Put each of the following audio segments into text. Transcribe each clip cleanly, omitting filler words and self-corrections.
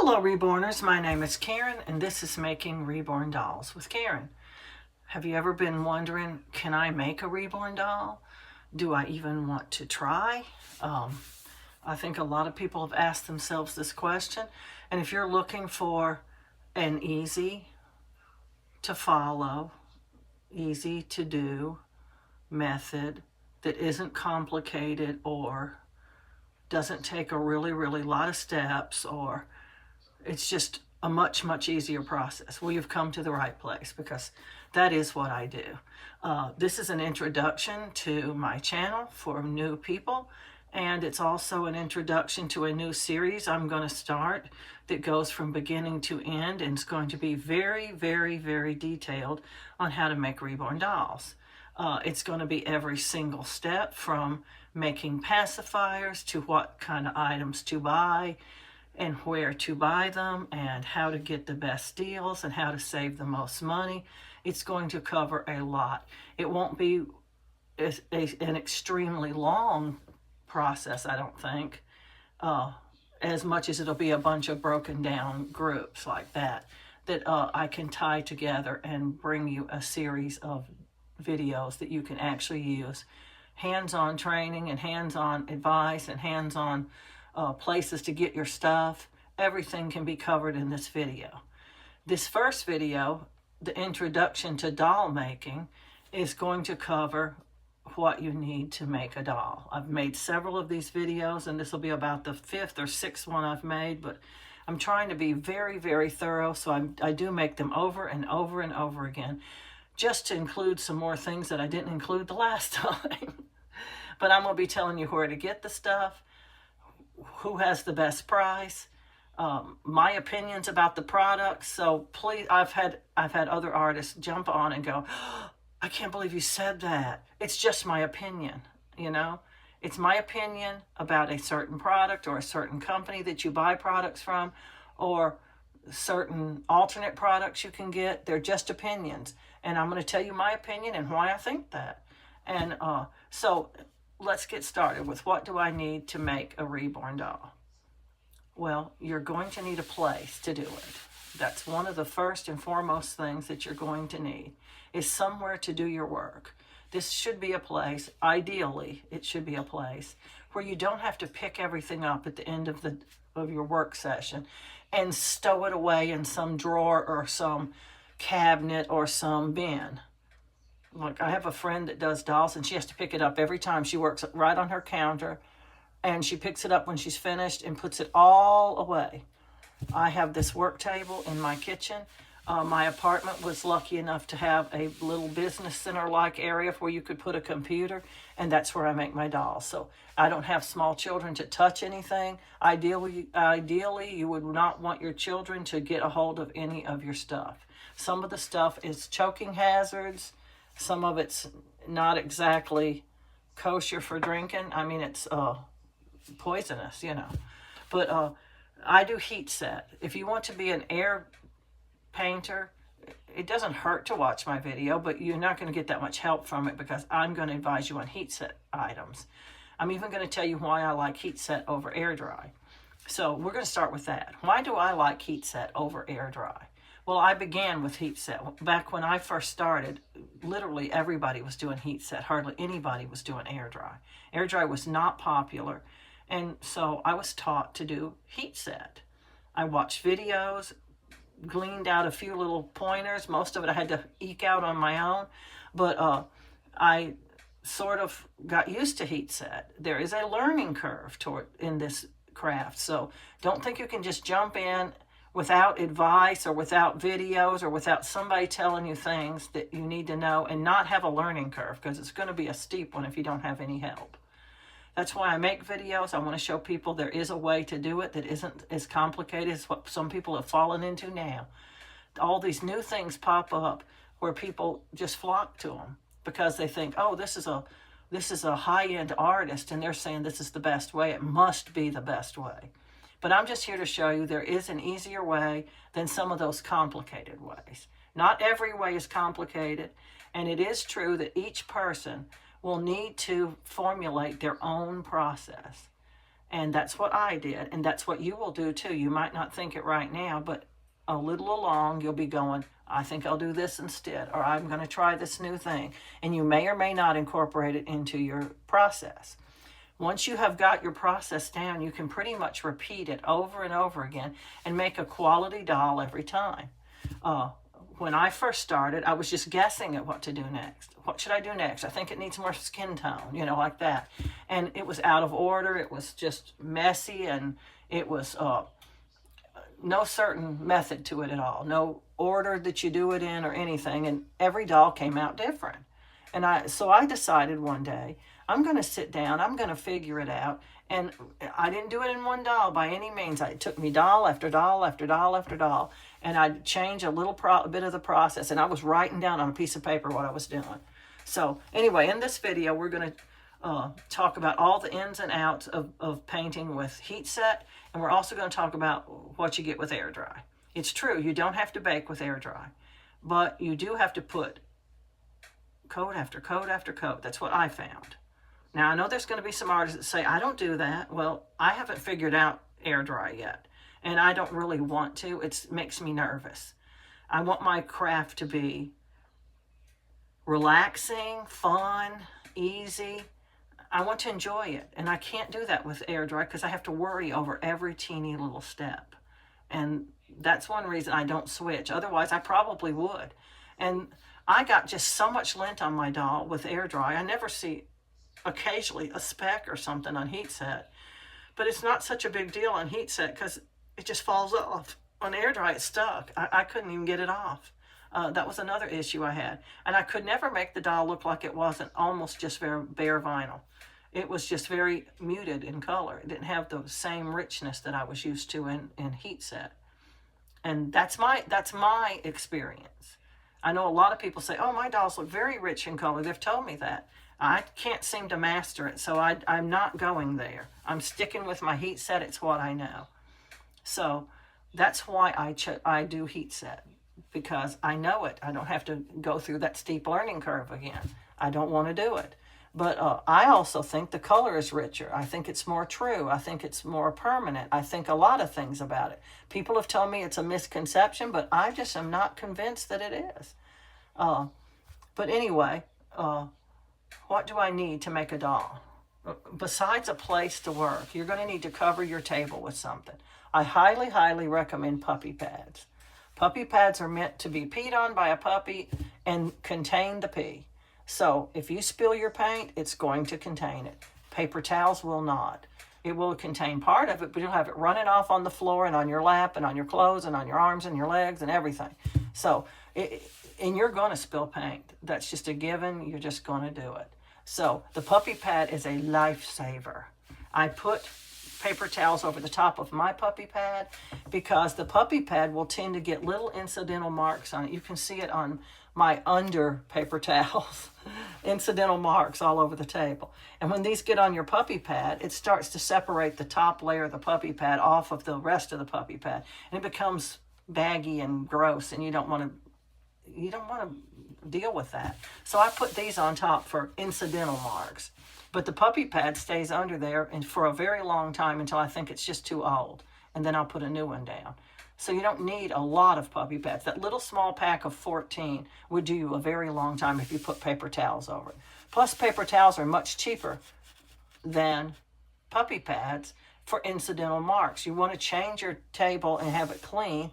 Hello Reborners, my name is Karen and this is Making Reborn Dolls with Karen. Have you ever been wondering, can I make a reborn doll? Do I even want to try? I think a lot of people have asked themselves this question, and if you're looking for an easy to follow, easy to do method that isn't complicated or doesn't take a really lot of steps, or it's just a much easier process, well, you've come to the right place, because that is what I do. This is an introduction to my channel for new people, and it's also an introduction to a new series I'm going to start that goes from beginning to end, and it's going to be very detailed on how to make reborn dolls. It's going to be every single step, from making pacifiers to what kind of items to buy and where to buy them and how to get the best deals and how to save the most money. It's going to cover a lot. It won't be an extremely long process, I don't think, as much as it'll be a bunch of broken down groups like that I can tie together and bring you a series of videos that you can actually use. Hands-on training and hands-on advice and hands-on places to get your stuff. Everything can be covered in this video. This first video, the introduction to doll making, is going to cover what you need to make a doll. I've made several of these videos, and this will be about the 5th or 6th one I've made, but I'm trying to be very thorough, so I do make them over and over again, just to include some more things that I didn't include the last time. But I'm going to be telling you where to get the stuff, who has the best price, my opinions about the products. So please, I've had other artists jump on and go, oh, I can't believe you said that. It's just my opinion, you know. It's my opinion about a certain product or a certain company that you buy products from, or certain alternate products you can get. They're just opinions, and I'm going to tell you my opinion and why I think that. And so let's get started with, what do I need to make a reborn doll? Well, you're going to need a place to do it. That's one of the first and foremost things that you're going to need, is somewhere to do your work. This should be a place, ideally, it should be a place where you don't have to pick everything up at the end of your work session and stow it away in some drawer or some cabinet or some bin. Like, I have a friend that does dolls, and she has to pick it up every time. She works right on her counter, and she picks it up when she's finished and puts it all away. I have this work table in my kitchen. My apartment was lucky enough to have a little business center-like area where you could put a computer, and that's where I make my dolls. So I don't have small children to touch anything. Ideally, you would not want your children to get a hold of any of your stuff. Some of the stuff is choking hazards. Some of it's not exactly kosher for drinking. I mean, it's poisonous, you know. But I do heat set. If you want to be an air painter, it doesn't hurt to watch my video, but you're not going to get that much help from it, because I'm going to advise you on heat set items. I'm even going to tell you why I like heat set over air dry. So we're going to start with that. Why do I like heat set over air dry? Well, I began with heat set. Back when I first started, literally everybody was doing heat set. Hardly anybody was doing air dry. Air dry was not popular, and so I was taught to do heat set. I watched videos, gleaned out a few little pointers. Most of it I had to eke out on my own, but I sort of got used to heat set. There is a learning curve in this craft, so don't think you can just jump in without advice or without videos or without somebody telling you things that you need to know, and not have a learning curve, because it's going to be a steep one if you don't have any help. That's why I make videos. I want to show people there is a way to do it that isn't as complicated as what some people have fallen into now. All these new things pop up where people just flock to them because they think, oh, this is a high-end artist, and they're saying this is the best way. It must be the best way. But I'm just here to show you there is an easier way than some of those complicated ways. Not every way is complicated, and it is true that each person will need to formulate their own process. And that's what I did, and that's what you will do too. You might not think it right now, but a little along, you'll be going, I think I'll do this instead, or I'm going to try this new thing. And you may or may not incorporate it into your process. Once you have got your process down, you can pretty much repeat it over and over again and make a quality doll every time. When I first started, I was just guessing at what to do next. What should I do next? I think it needs more skin tone, like that. And it was out of order. It was just messy, and it was no certain method to it at all. No order that you do it in or anything. And every doll came out different. And so I decided one day, I'm going to sit down, I'm going to figure it out. And I didn't do it in one doll by any means. It took me doll after doll after doll after doll. And I'd change a bit of the process. And I was writing down on a piece of paper what I was doing. So anyway, in this video, we're going to talk about all the ins and outs of painting with heat set. And we're also going to talk about what you get with air dry. It's true, you don't have to bake with air dry. But you do have to put coat after coat after coat. That's what I found. Now, I know there's going to be some artists that say, I don't do that. Well, I haven't figured out air dry yet, and I don't really want to. It makes me nervous. I want my craft to be relaxing, fun, easy. I want to enjoy it, and I can't do that with air dry because I have to worry over every teeny little step. And that's one reason I don't switch. Otherwise, I probably would. And I got just so much lint on my doll with air dry. I never see occasionally a speck or something on heat set, but it's not such a big deal on heat set because it just falls off. On air dry, it's stuck. I couldn't even get it off. That was another issue I had. And I could never make the doll look like it wasn't almost just bare vinyl. It was just very muted in color. It didn't have the same richness that I was used to in heat set. And that's my experience. I know a lot of people say, oh, my dolls look very rich in color. They've told me that. I can't seem to master it, so I'm not going there. I'm sticking with my heat set. It's what I know. So that's why I do heat set, because I know it. I don't have to go through that steep learning curve again. I don't want to do it. But I also think the color is richer. I think it's more true. I think it's more permanent. I think a lot of things about it. People have told me it's a misconception, but I just am not convinced that it is. But anyway, what do I need to make a doll? Besides a place to work, you're going to need to cover your table with something. I highly, highly recommend puppy pads. Puppy pads are meant to be peed on by a puppy and contain the pee. So if you spill your paint, it's going to contain it. Paper towels will not. It will contain part of it, but you'll have it running off on the floor and on your lap and on your clothes and on your arms and your legs and everything. So, and you're going to spill paint. That's just a given. You're just going to do it. So the puppy pad is a lifesaver. I put paper towels over the top of my puppy pad because the puppy pad will tend to get little incidental marks on it. You can see it on my under paper towels, incidental marks all over the table. And when these get on your puppy pad, it starts to separate the top layer of the puppy pad off of the rest of the puppy pad. And it becomes baggy and gross, and you don't want to deal with that. So I put these on top for incidental marks. But the puppy pad stays under there and for a very long time until I think it's just too old. And then I'll put a new one down. So you don't need a lot of puppy pads. That little small pack of 14 would do you a very long time if you put paper towels over it. Plus, paper towels are much cheaper than puppy pads for incidental marks. You want to change your table and have it clean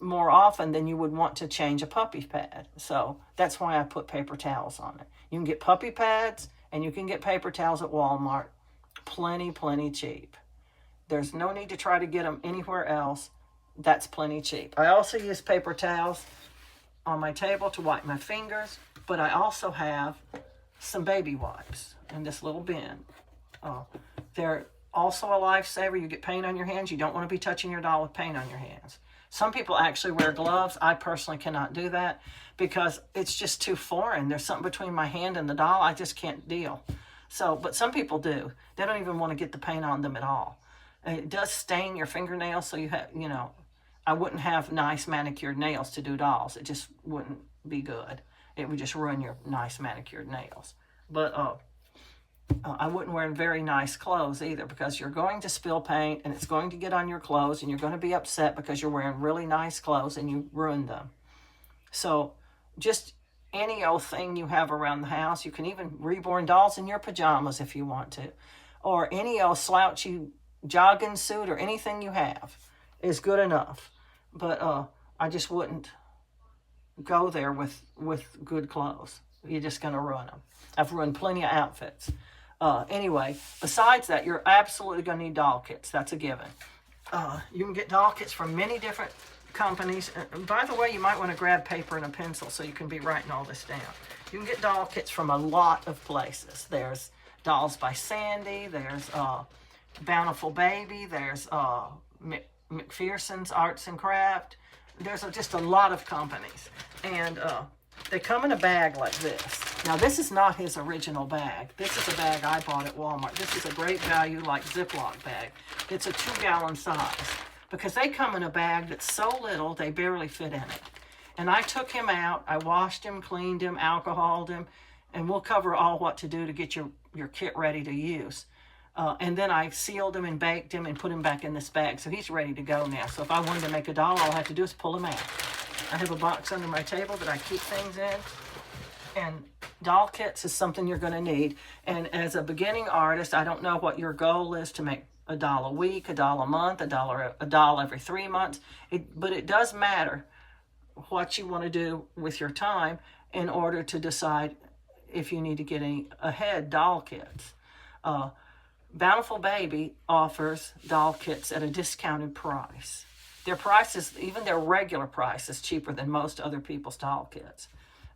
more often than you would want to change a puppy pad. So that's why I put paper towels on it. You can get puppy pads and you can get paper towels at Walmart plenty cheap. There's no need to try to get them anywhere else. That's plenty cheap. I also use paper towels on my table to wipe my fingers, but I also have some baby wipes in this little bin. They're also a lifesaver. You get paint on your hands. You don't want to be touching your doll with paint on your hands. Some people actually wear gloves. I personally cannot do that because it's just too foreign. There's something between my hand and the doll. I just can't deal. So, but some people do. They don't even want to get the paint on them at all. It does stain your fingernails, so you have, I wouldn't have nice manicured nails to do dolls. It just wouldn't be good. It would just ruin your nice manicured nails. But I wouldn't wear very nice clothes either, because you're going to spill paint and it's going to get on your clothes and you're going to be upset because you're wearing really nice clothes and you ruined them. So just any old thing you have around the house. You can even reborn dolls in your pajamas if you want to. Or any old slouchy jogging suit or anything you have is good enough. But I just wouldn't go there with good clothes. You're just going to ruin them. I've ruined plenty of outfits. Anyway, besides that, you're absolutely going to need doll kits. That's a given. You can get doll kits from many different companies. And by the way, you might want to grab paper and a pencil so you can be writing all this down. You can get doll kits from a lot of places. There's Dolls by Sandy. There's Bountiful Baby. There's McPherson's Arts and Craft. There's just a lot of companies. And they come in a bag like this. Now, this is not his original bag. This is a bag I bought at Walmart. This is a great value, like Ziploc bag. It's a 2-gallon size, because they come in a bag that's so little, they barely fit in it. And I took him out. I washed him, cleaned him, alcoholed him, and we'll cover all what to do to get your kit ready to use. And then I sealed him and baked him and put him back in this bag. So he's ready to go now. So if I wanted to make a doll, all I have to do is pull him out. I have a box under my table that I keep things in. And doll kits is something you're going to need. And as a beginning artist, I don't know what your goal is to make a doll a week, a doll a month, a doll every 3 months. But it does matter what you want to do with your time in order to decide if you need to get any ahead doll kits. Bountiful Baby offers doll kits at a discounted price. Their prices, even their regular price, is cheaper than most other people's doll kits.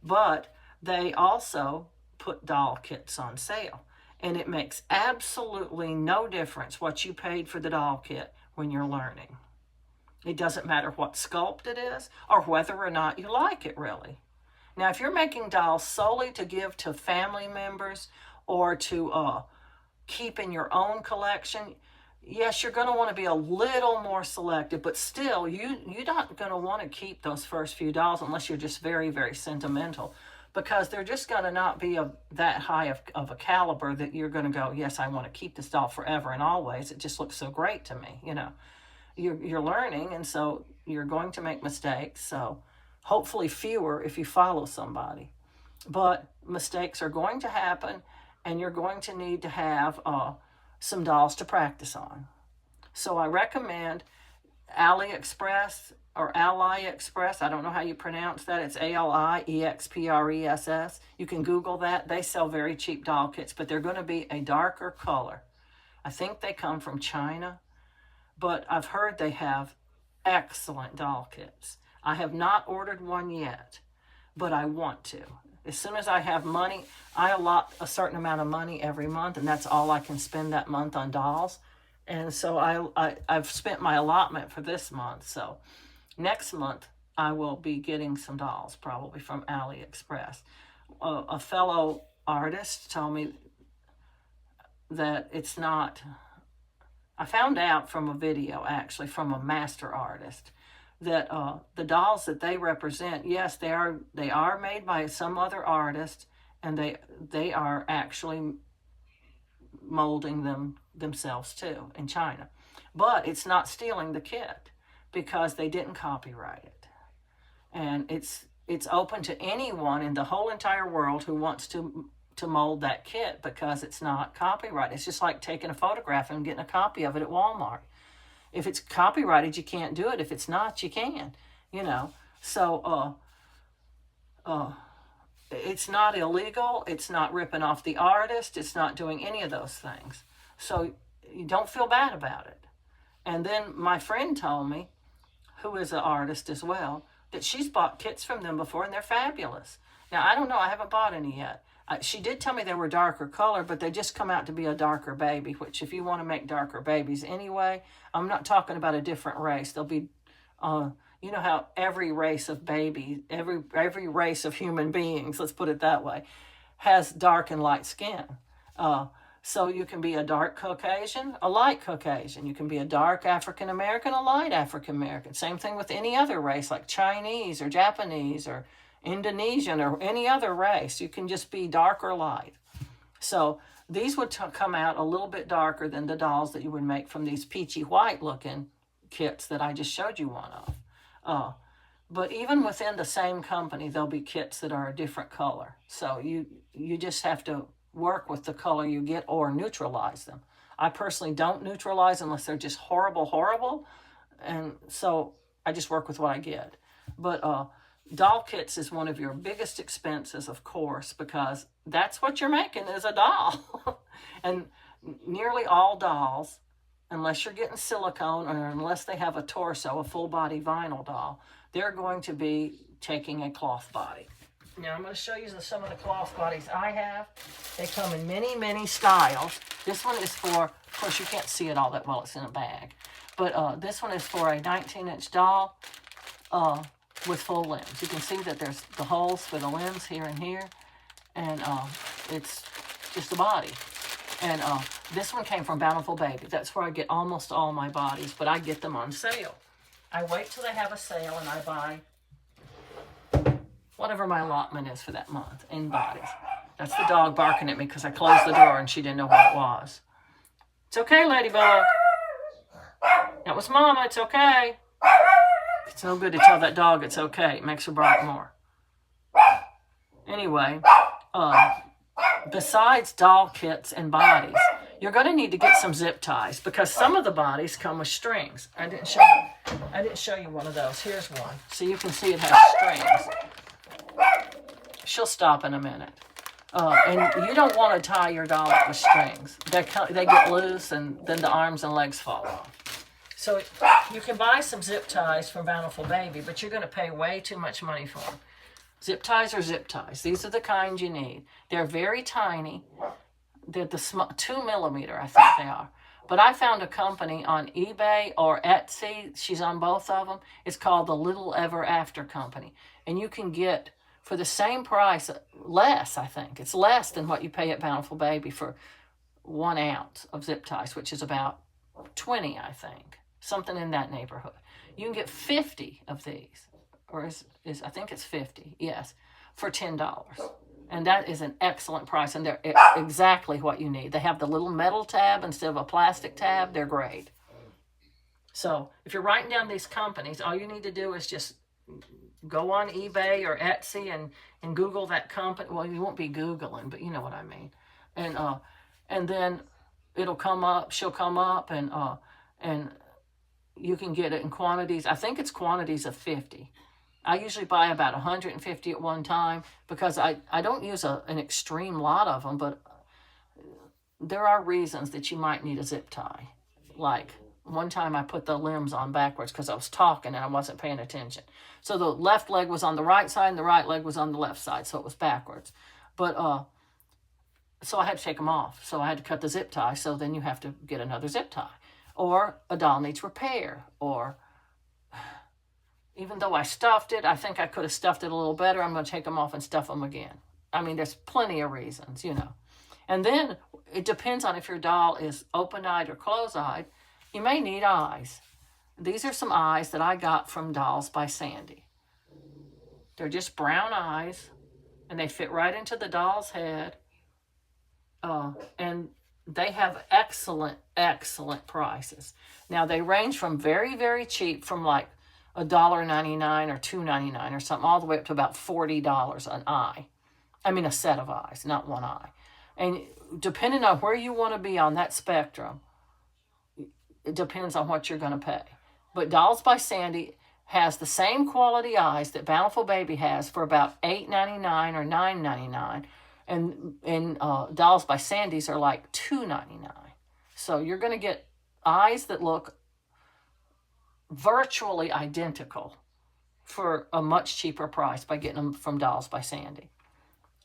But they also put doll kits on sale. And it makes absolutely no difference what you paid for the doll kit when you're learning. It doesn't matter what sculpt it is or whether or not you like it, really. Now, if you're making dolls solely to give to family members or to keep in your own collection, yes, you're going to want to be a little more selective, but still, you're not going to want to keep those first few dolls unless you're just very, very sentimental, because they're just going to not be that high of a caliber that you're going to go, yes, I want to keep this doll forever and always. It just looks so great to me, you know. You're learning, and so you're going to make mistakes, so hopefully fewer if you follow somebody. But mistakes are going to happen, and you're going to need to have some dolls to practice on. So I recommend AliExpress or AliExpress. I don't know how you pronounce that. It's AliExpress. You can Google that. They sell very cheap doll kits, but they're going to be a darker color. I think they come from China, but I've heard they have excellent doll kits. I have not ordered one yet, but I want to. As soon as I have money, I allot a certain amount of money every month, and that's all I can spend that month on dolls. And so I've spent my allotment for this month. So next month, I will be getting some dolls, probably from AliExpress. A fellow artist told me that it's not... I found out from a video, actually, from a master artist, that the dolls that they represent, yes, they are made by some other artist, and they are actually molding them themselves too in China. But it's not stealing the kit, because they didn't copyright it. And it's open to anyone in the whole entire world who wants to mold that kit, because it's not copyrighted. It's just like taking a photograph and getting a copy of it at Walmart. If it's copyrighted, you can't do it. If it's not, you can, you know. So it's not illegal. It's not ripping off the artist. It's not doing any of those things. So you don't feel bad about it. And then my friend told me, who is an artist as well, that she's bought kits from them before, and they're fabulous. Now, I don't know. I haven't bought any yet. She did tell me they were darker color, but they just come out to be a darker baby, which if you want to make darker babies anyway, I'm not talking about a different race. They'll be, you know how every race of baby, every race of human beings, let's put it that way, has dark and light skin. So you can be a dark Caucasian, a light Caucasian. You can be a dark African American, a light African American. Same thing with any other race, like Chinese or Japanese or Indonesian or any other race. You can just be dark or light. So These would come out a little bit darker than the dolls that you would make from these peachy white looking kits that I just showed you one of. But even within the same company, there'll be kits that are a different color. So you just have to work with the color you get or neutralize them. I personally don't neutralize unless they're just horrible. And so I just work with what I get. But doll kits is one of your biggest expenses, of course, because that's what you're making is a doll. And nearly all dolls, unless you're getting silicone or unless they have a torso, a full body vinyl doll, they're going to be taking a cloth body. Now I'm going to show you some of the cloth bodies I have. They come in many styles. This one is for, of course you can't see it all that well, it's in a bag. But this one is for a 19-inch doll with full limbs. You can see that there's the holes for the limbs here and here. And it's just a body. And this one came from Bountiful Baby. That's where I get almost all my bodies, but I get them on sale. I wait till they have a sale and I buy whatever my allotment is for that month in bodies. That's the dog barking at me because I closed the door and she didn't know what it was. It's okay, Ladybug. That was Mama, it's okay. It's no good to tell that dog it's okay. It makes her bark more. Anyway, besides doll kits and bodies, you're going to need to get some zip ties because some of the bodies come with strings. I didn't show you one of those. Here's one. So you can see it has strings. She'll stop in a minute. And you don't want to tie your doll up with strings. They get loose and then the arms and legs fall off. So you can buy some zip ties from Bountiful Baby, but you're going to pay way too much money for them. Zip ties are zip ties. These are the kind you need. They're very tiny. They're the 2 millimeter, I think they are. But I found a company on eBay or Etsy. She's on both of them. It's called the Little Ever After Company. And you can get, for the same price, less, I think. It's less than what you pay at Bountiful Baby for 1 ounce of zip ties, which is about 20, I think. Something in that neighborhood. You can get 50 of these. Or I think it's 50, yes, for $10. And that is an excellent price, and they're exactly what you need. They have the little metal tab instead of a plastic tab. They're great. So if you're writing down these companies, all you need to do is just go on eBay or Etsy and Google that company. Well, you won't be Googling, but you know what I mean. And then it'll come up, she'll come up, and you can get it in quantities. I think it's quantities of 50. I usually buy about 150 at one time because I don't use an extreme lot of them, but there are reasons that you might need a zip tie. Like one time I put the limbs on backwards because I was talking and I wasn't paying attention. So the left leg was on the right side and the right leg was on the left side, so it was backwards. But so I had to take them off. So I had to cut the zip tie, so then you have to get another zip tie. Or a doll needs repair, or even though I stuffed it, I think I could have stuffed it a little better. I'm going to take them off and stuff them again. I mean, there's plenty of reasons, you know. And then it depends on if your doll is open-eyed or closed-eyed. You may need eyes. These are some eyes that I got from Dolls by Sandy. They're just brown eyes, and they fit right into the doll's head. And they have excellent prices. Now, they range from very cheap, from like $1.99 or $2.99 or something, all the way up to about $40 an eye. I mean, a set of eyes, not one eye. And depending on where you want to be on that spectrum, it depends on what you're going to pay. But Dolls by Sandy has the same quality eyes that Bountiful Baby has for about $8.99 or $9.99. And Dolls by Sandy's are like $2.99. So you're going to get eyes that look virtually identical for a much cheaper price by getting them from Dolls by Sandy.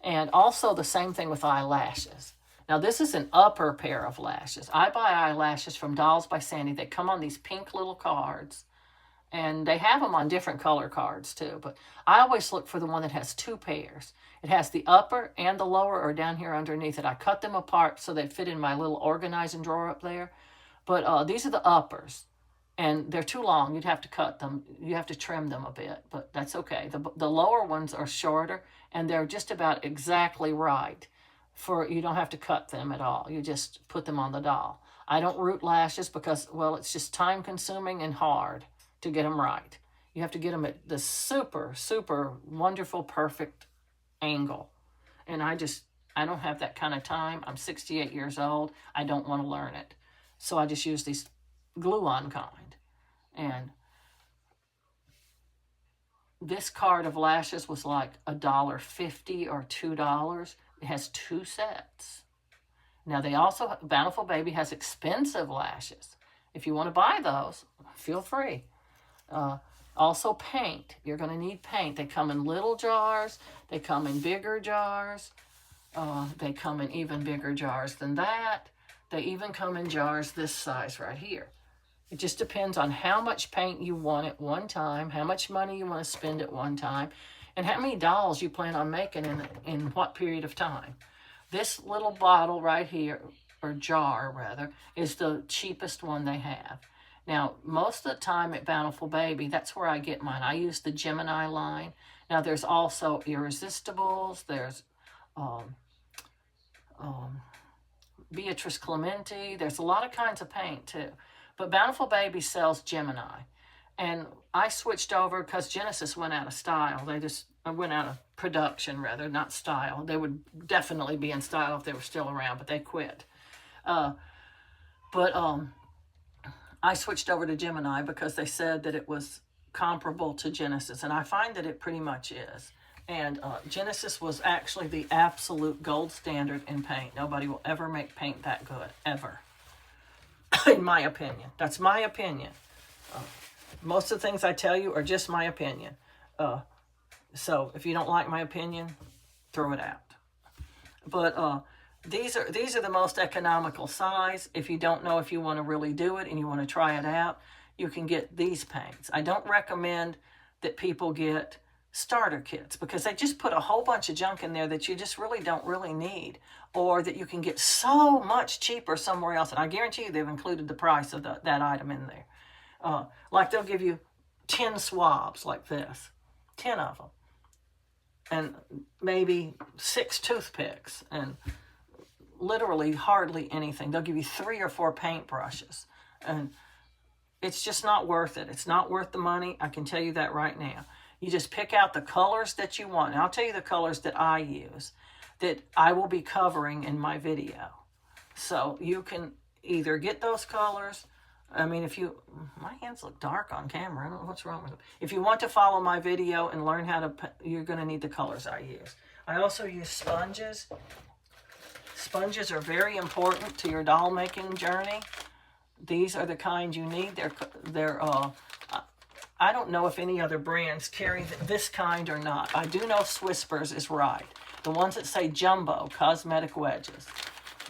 And also the same thing with eyelashes. Now this is an upper pair of lashes. I buy eyelashes from Dolls by Sandy. They come on these pink little cards. And they have them on different color cards too. But I always look for the one that has 2 pairs. It has the upper and the lower or down here underneath it. I cut them apart so they fit in my little organizing drawer up there. But these are the uppers. And they're too long. You'd have to cut them. You have to trim them a bit. But that's okay. The lower ones are shorter. And they're just about exactly right you don't have to cut them at all. You just put them on the doll. I don't root lashes because, well, it's just time consuming and hard to get them right. You have to get them at the super, super wonderful, perfect angle. And I don't have that kind of time. I'm 68 years old. I don't want to learn it. So I just use these glue-on kind. And this card of lashes was like $1.50 or $2. It has 2 sets. Now they also, Bountiful Baby has expensive lashes. If you want to buy those, feel free. Also paint. You're going to need paint. They come in little jars. They come in bigger jars. They come in even bigger jars than that. They even come in jars this size right here. It just depends on how much paint you want at one time, how much money you want to spend at one time, and how many dolls you plan on making in what period of time. This little bottle right here, or jar rather, is the cheapest one they have. Now, most of the time at Bountiful Baby, that's where I get mine. I use the Gemini line. Now, there's also Irresistibles. There's Beatrice Clementi. There's a lot of kinds of paint, too. But Bountiful Baby sells Gemini. And I switched over because Genesis went out of style. They just went out of production, rather, not style. They would definitely be in style if they were still around, but they quit. I switched over to Gemini because they said that it was comparable to Genesis, and I find that it pretty much is. And Genesis was actually the absolute gold standard in paint. Nobody will ever make paint that good, ever. In my opinion. That's my opinion. Most of the things I tell you are just my opinion. So if you don't like my opinion, throw it out. But these are the most economical size. If you don't know if you want to really do it and you want to try it out, you can get these paints. I don't recommend that people get starter kits because they just put a whole bunch of junk in there that you just really don't really need, or that you can get so much cheaper somewhere else. And I guarantee you they've included the price of that item in there. Like they'll give you 10 swabs like this, 10 of them, and maybe 6 toothpicks, and literally hardly anything. They'll give you 3 or 4 paintbrushes, and it's just not worth it. It's not worth the money. I can tell you that right now. You just pick out the colors that you want. And I'll tell you the colors that I use that I will be covering in my video. So you can either get those colors. I mean, my hands look dark on camera. I don't know what's wrong with them. If you want to follow my video and learn how to, you're going to need the colors I use. I also use sponges. Sponges are very important to your doll making journey. These are the kind you need. I don't know if any other brands carry this kind or not. I do know Swisspers is right. The ones that say jumbo cosmetic wedges,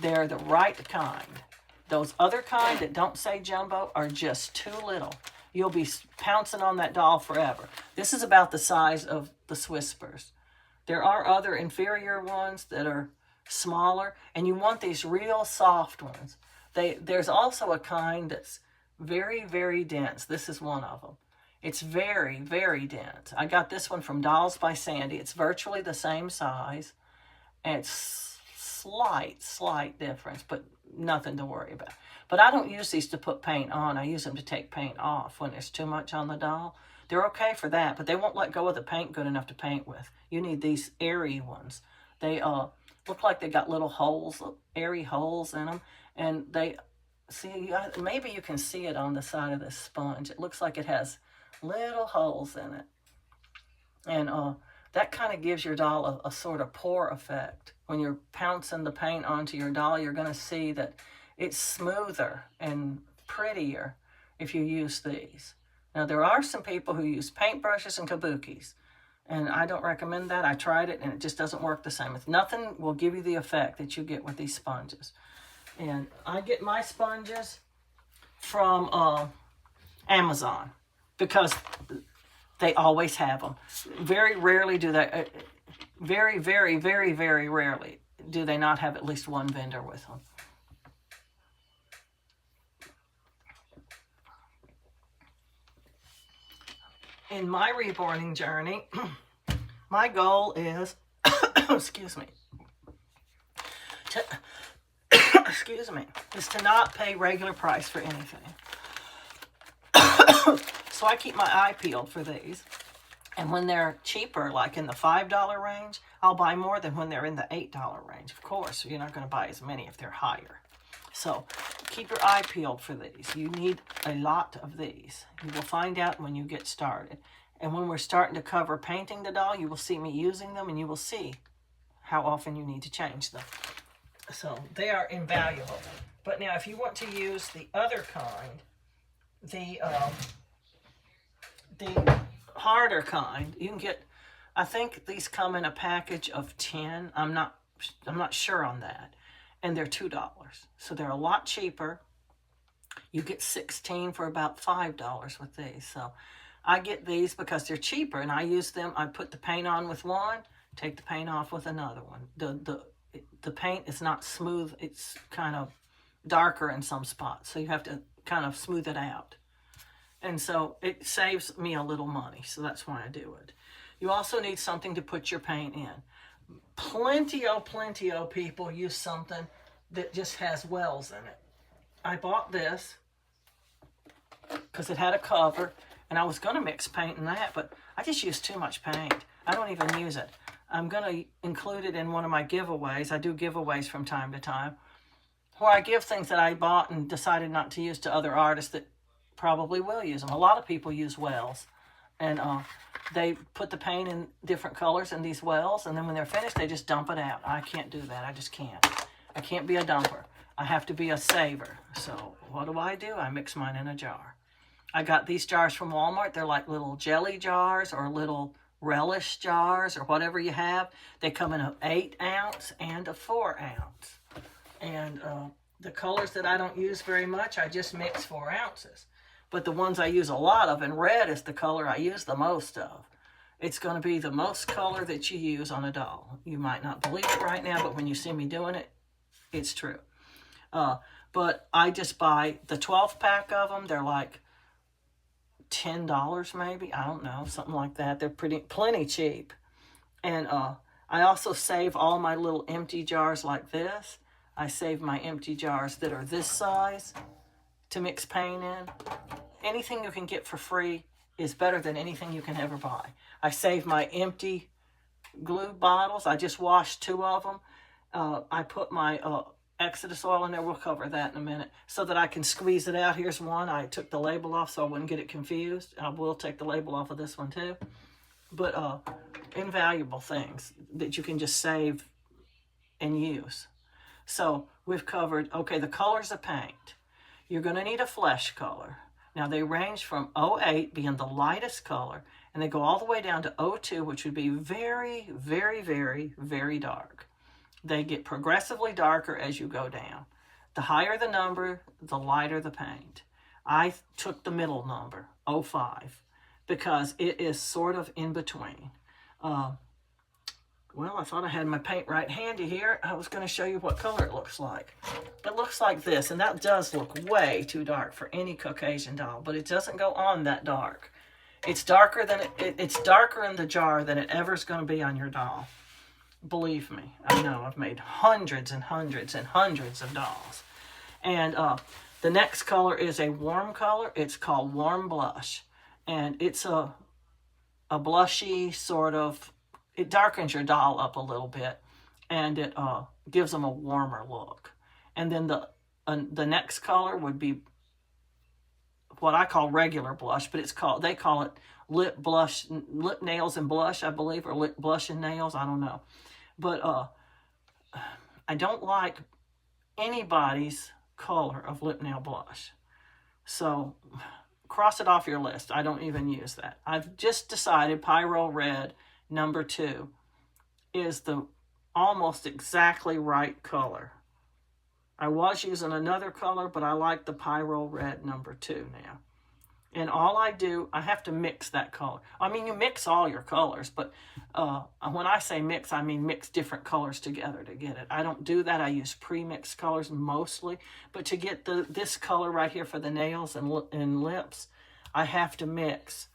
they're the right kind. Those other kind that don't say jumbo are just too little. You'll be pouncing on that doll forever. This is about the size of the Swisspers. There are other inferior ones that are smaller, and you want these real soft ones. There's also a kind that's very, very dense. This is one of them. It's very, very dense. I got this one from Dolls by Sandy. It's virtually the same size. And it's slight difference, but nothing to worry about. But I don't use these to put paint on. I use them to take paint off when there's too much on the doll. They're okay for that, but they won't let go of the paint good enough to paint with. You need these airy ones. They look like they got little holes, airy holes in them. And they, see, maybe you can see it on the side of this sponge. It looks like it has little holes in it. And that kind of gives your doll a sort of pour effect. When you're pouncing the paint onto your doll, you're going to see that it's smoother and prettier if you use these. Now, there are some people who use paintbrushes and kabukis, and I don't recommend that. I tried it, and it just doesn't work the same. Nothing will give you the effect that you get with these sponges. And I get my sponges from Amazon, because they always have them. Very rarely do they, very, very, very, very rarely do they not have at least one vendor with them. In my reborning journey, my goal is, excuse me, to, excuse me, is to not pay regular price for anything. So I keep my eye peeled for these. And when they're cheaper, like in the $5 range, I'll buy more than when they're in the $8 range. Of course, you're not going to buy as many if they're higher. So keep your eye peeled for these. You need a lot of these. You will find out when you get started. And when we're starting to cover painting the doll, you will see me using them, and you will see how often you need to change them. So they are invaluable. But now if you want to use the other kind, the harder kind, you can get, I think these come in a package of 10. I'm not sure on that. And they're $2. So they're a lot cheaper. You get 16 for about $5 with these. So I get these because they're cheaper, and I use them. I put the paint on with one, take the paint off with another one. The paint is not smooth. It's kind of darker in some spots, so you have to kind of smooth it out. And so it saves me a little money, so that's why I do it. You also need something to put your paint in. Plenty of people use something that just has wells in it. I bought this because it had a cover, and I was going to mix paint in that, but I just used too much paint. I don't even use it. I'm going to include it in one of my giveaways. I do giveaways from time to time, where I give things that I bought and decided not to use to other artists that probably will use them. A lot of people use wells, and they put the paint in different colors in these wells, and then when they're finished, they just dump it out. I can't do that. I just can't. I can't be a dumper. I have to be a saver. So what do? I mix mine in a jar. I got these jars from Walmart. They're like little jelly jars or little relish jars or whatever you have. They come in an 8-ounce and a 4-ounce. And the colors that I don't use very much, I just mix 4 ounces. But the ones I use a lot of, and red is the color I use the most of. It's going to be the most color that you use on a doll. You might not believe it right now, but when you see me doing it, it's true. But I just buy the 12-pack of them. They're like $10 maybe. I don't know, something like that. They're plenty cheap. And I also save all my little empty jars like this. I save my empty jars that are this size to mix paint in. Anything you can get for free is better than anything you can ever buy. I save my empty glue bottles. I just washed 2 of them. I put my Exodus oil in there. We'll cover that in a minute, so that I can squeeze it out. Here's one. I took the label off so I wouldn't get it confused. I will take the label off of this one too. But invaluable things that you can just save and use. So we've covered, okay, the colors of paint. You're going to need a flesh color. Now they range from 08 being the lightest color, and they go all the way down to 02, which would be very, very, very, very dark. They get progressively darker as you go down. The higher the number, the lighter the paint. I took the middle number, 05, because it is sort of in between. Well, I thought I had my paint right handy here. I was going to show you what color it looks like. It looks like this, and that does look way too dark for any Caucasian doll, but it doesn't go on that dark. It's darker than it's darker in the jar than it ever is going to be on your doll. Believe me, I know. I've made hundreds and hundreds and hundreds of dolls. And the next color is a warm color. It's called Warm Blush, and it's a blushy sort of. It darkens your doll up a little bit, and it gives them a warmer look. And then the next color would be what I call regular blush, but they call it lip blush, lip nails and blush, I believe, or lip blush and nails. I don't know, but I don't like anybody's color of lip nail blush, so cross it off your list. I don't even use that. I've just decided Pyro Red number 2 is the almost exactly right color. I was using another color, but I like the Pyro Red number 2 now. And all I do, I have to mix that color. I mean, you mix all your colors, but when I say mix, I mean mix different colors together to get it. I don't do that. I use pre-mixed colors mostly. But to get this color right here for the nails and lips, I have to mix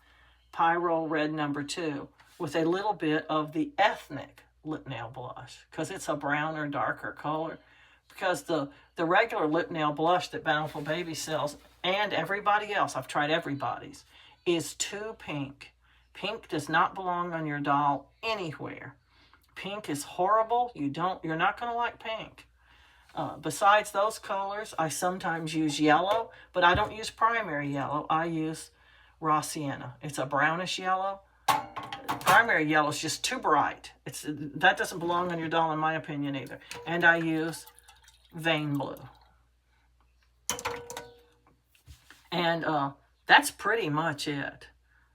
Pyro Red number 2 with a little bit of the ethnic lip nail blush, because it's a browner, darker color, because the regular lip nail blush that Bountiful Baby sells, and everybody else, I've tried everybody's, is too pink. Pink does not belong on your doll anywhere. Pink is horrible. You're not going to like pink. Besides those colors, I sometimes use yellow, but I don't use primary yellow. I use raw sienna. It's a brownish yellow. Primary yellow is just too bright. That doesn't belong on your doll, in my opinion, either. And I use vein blue. And that's pretty much it.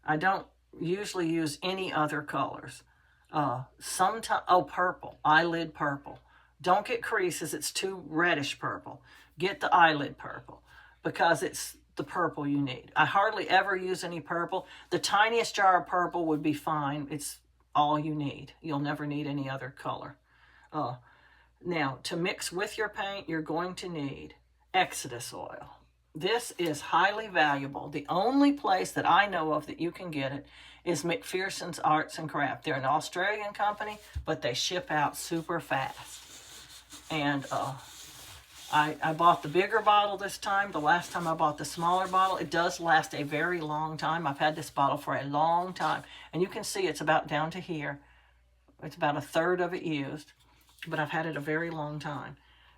I don't usually use any other colors. Sometimes, purple, eyelid purple. Don't get creases, it's too reddish purple. Get the eyelid purple, because it's the purple you need. I hardly ever use any purple. The tiniest jar of purple would be fine. It's all you need. You'll never need any other color. Now, to mix with your paint, you're going to need Exodus oil. This is highly valuable. The only place that I know of that you can get it is McPherson's Arts and Craft. They're an Australian company, but they ship out super fast. And I bought the bigger bottle this time. The last time I bought the smaller bottle. It does last a very long time. I've had this bottle for a long time. And you can see it's about down to here. It's about a third of it used. But I've had it a very long time.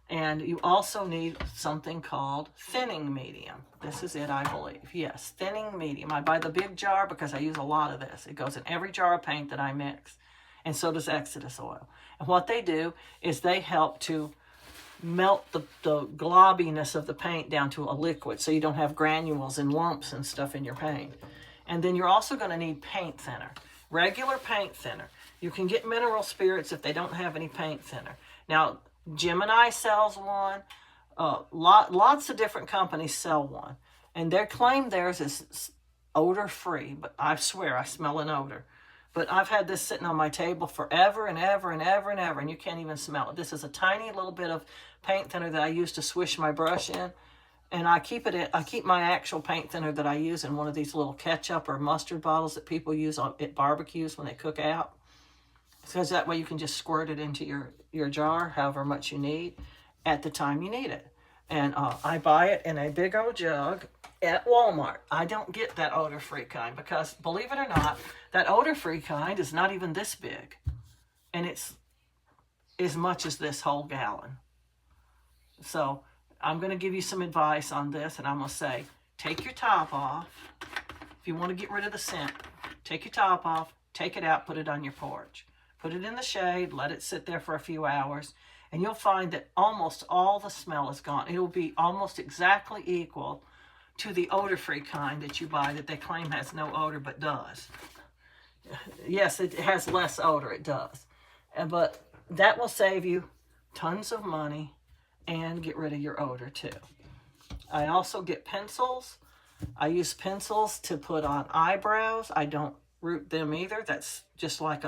And you also need something called thinning medium. This is it, I believe. Yes, thinning medium. I buy the big jar because I use a lot of this. It goes in every jar of paint that I mix. And so does Exodus oil. And what they do is they help to melt the globbiness of the paint down to a liquid, so you don't have granules and lumps and stuff in your paint. And then you're also going to need paint thinner. Regular paint thinner. You can get mineral spirits if they don't have any paint thinner. Now, Gemini sells one. Lots of different companies sell one. And they claim theirs is odor-free, but I swear I smell an odor. But I've had this sitting on my table forever and ever and ever and ever, and you can't even smell it. This is a tiny little bit of paint thinner that I use to swish my brush in. And I keep my actual paint thinner that I use in one of these little ketchup or mustard bottles that people use at barbecues when they cook out. Because that way you can just squirt it into your jar, however much you need, at the time you need it. And I buy it in a big old jug at Walmart. I don't get that odor-free kind because, believe it or not, that odor-free kind is not even this big. And it's as much as this whole gallon. So I'm going to give you some advice on this, and I'm going to say, take your top off. If you want to get rid of the scent, take your top off, take it out, put it on your porch. Put it in the shade, let it sit there for a few hours, and you'll find that almost all the smell is gone. It'll be almost exactly equal to the odor-free kind that you buy that they claim has no odor but does. Yes, it has less odor, it does. But that will save you tons of money and get rid of your odor too. I also get pencils. I use pencils to put on eyebrows. I don't root them either. That's just like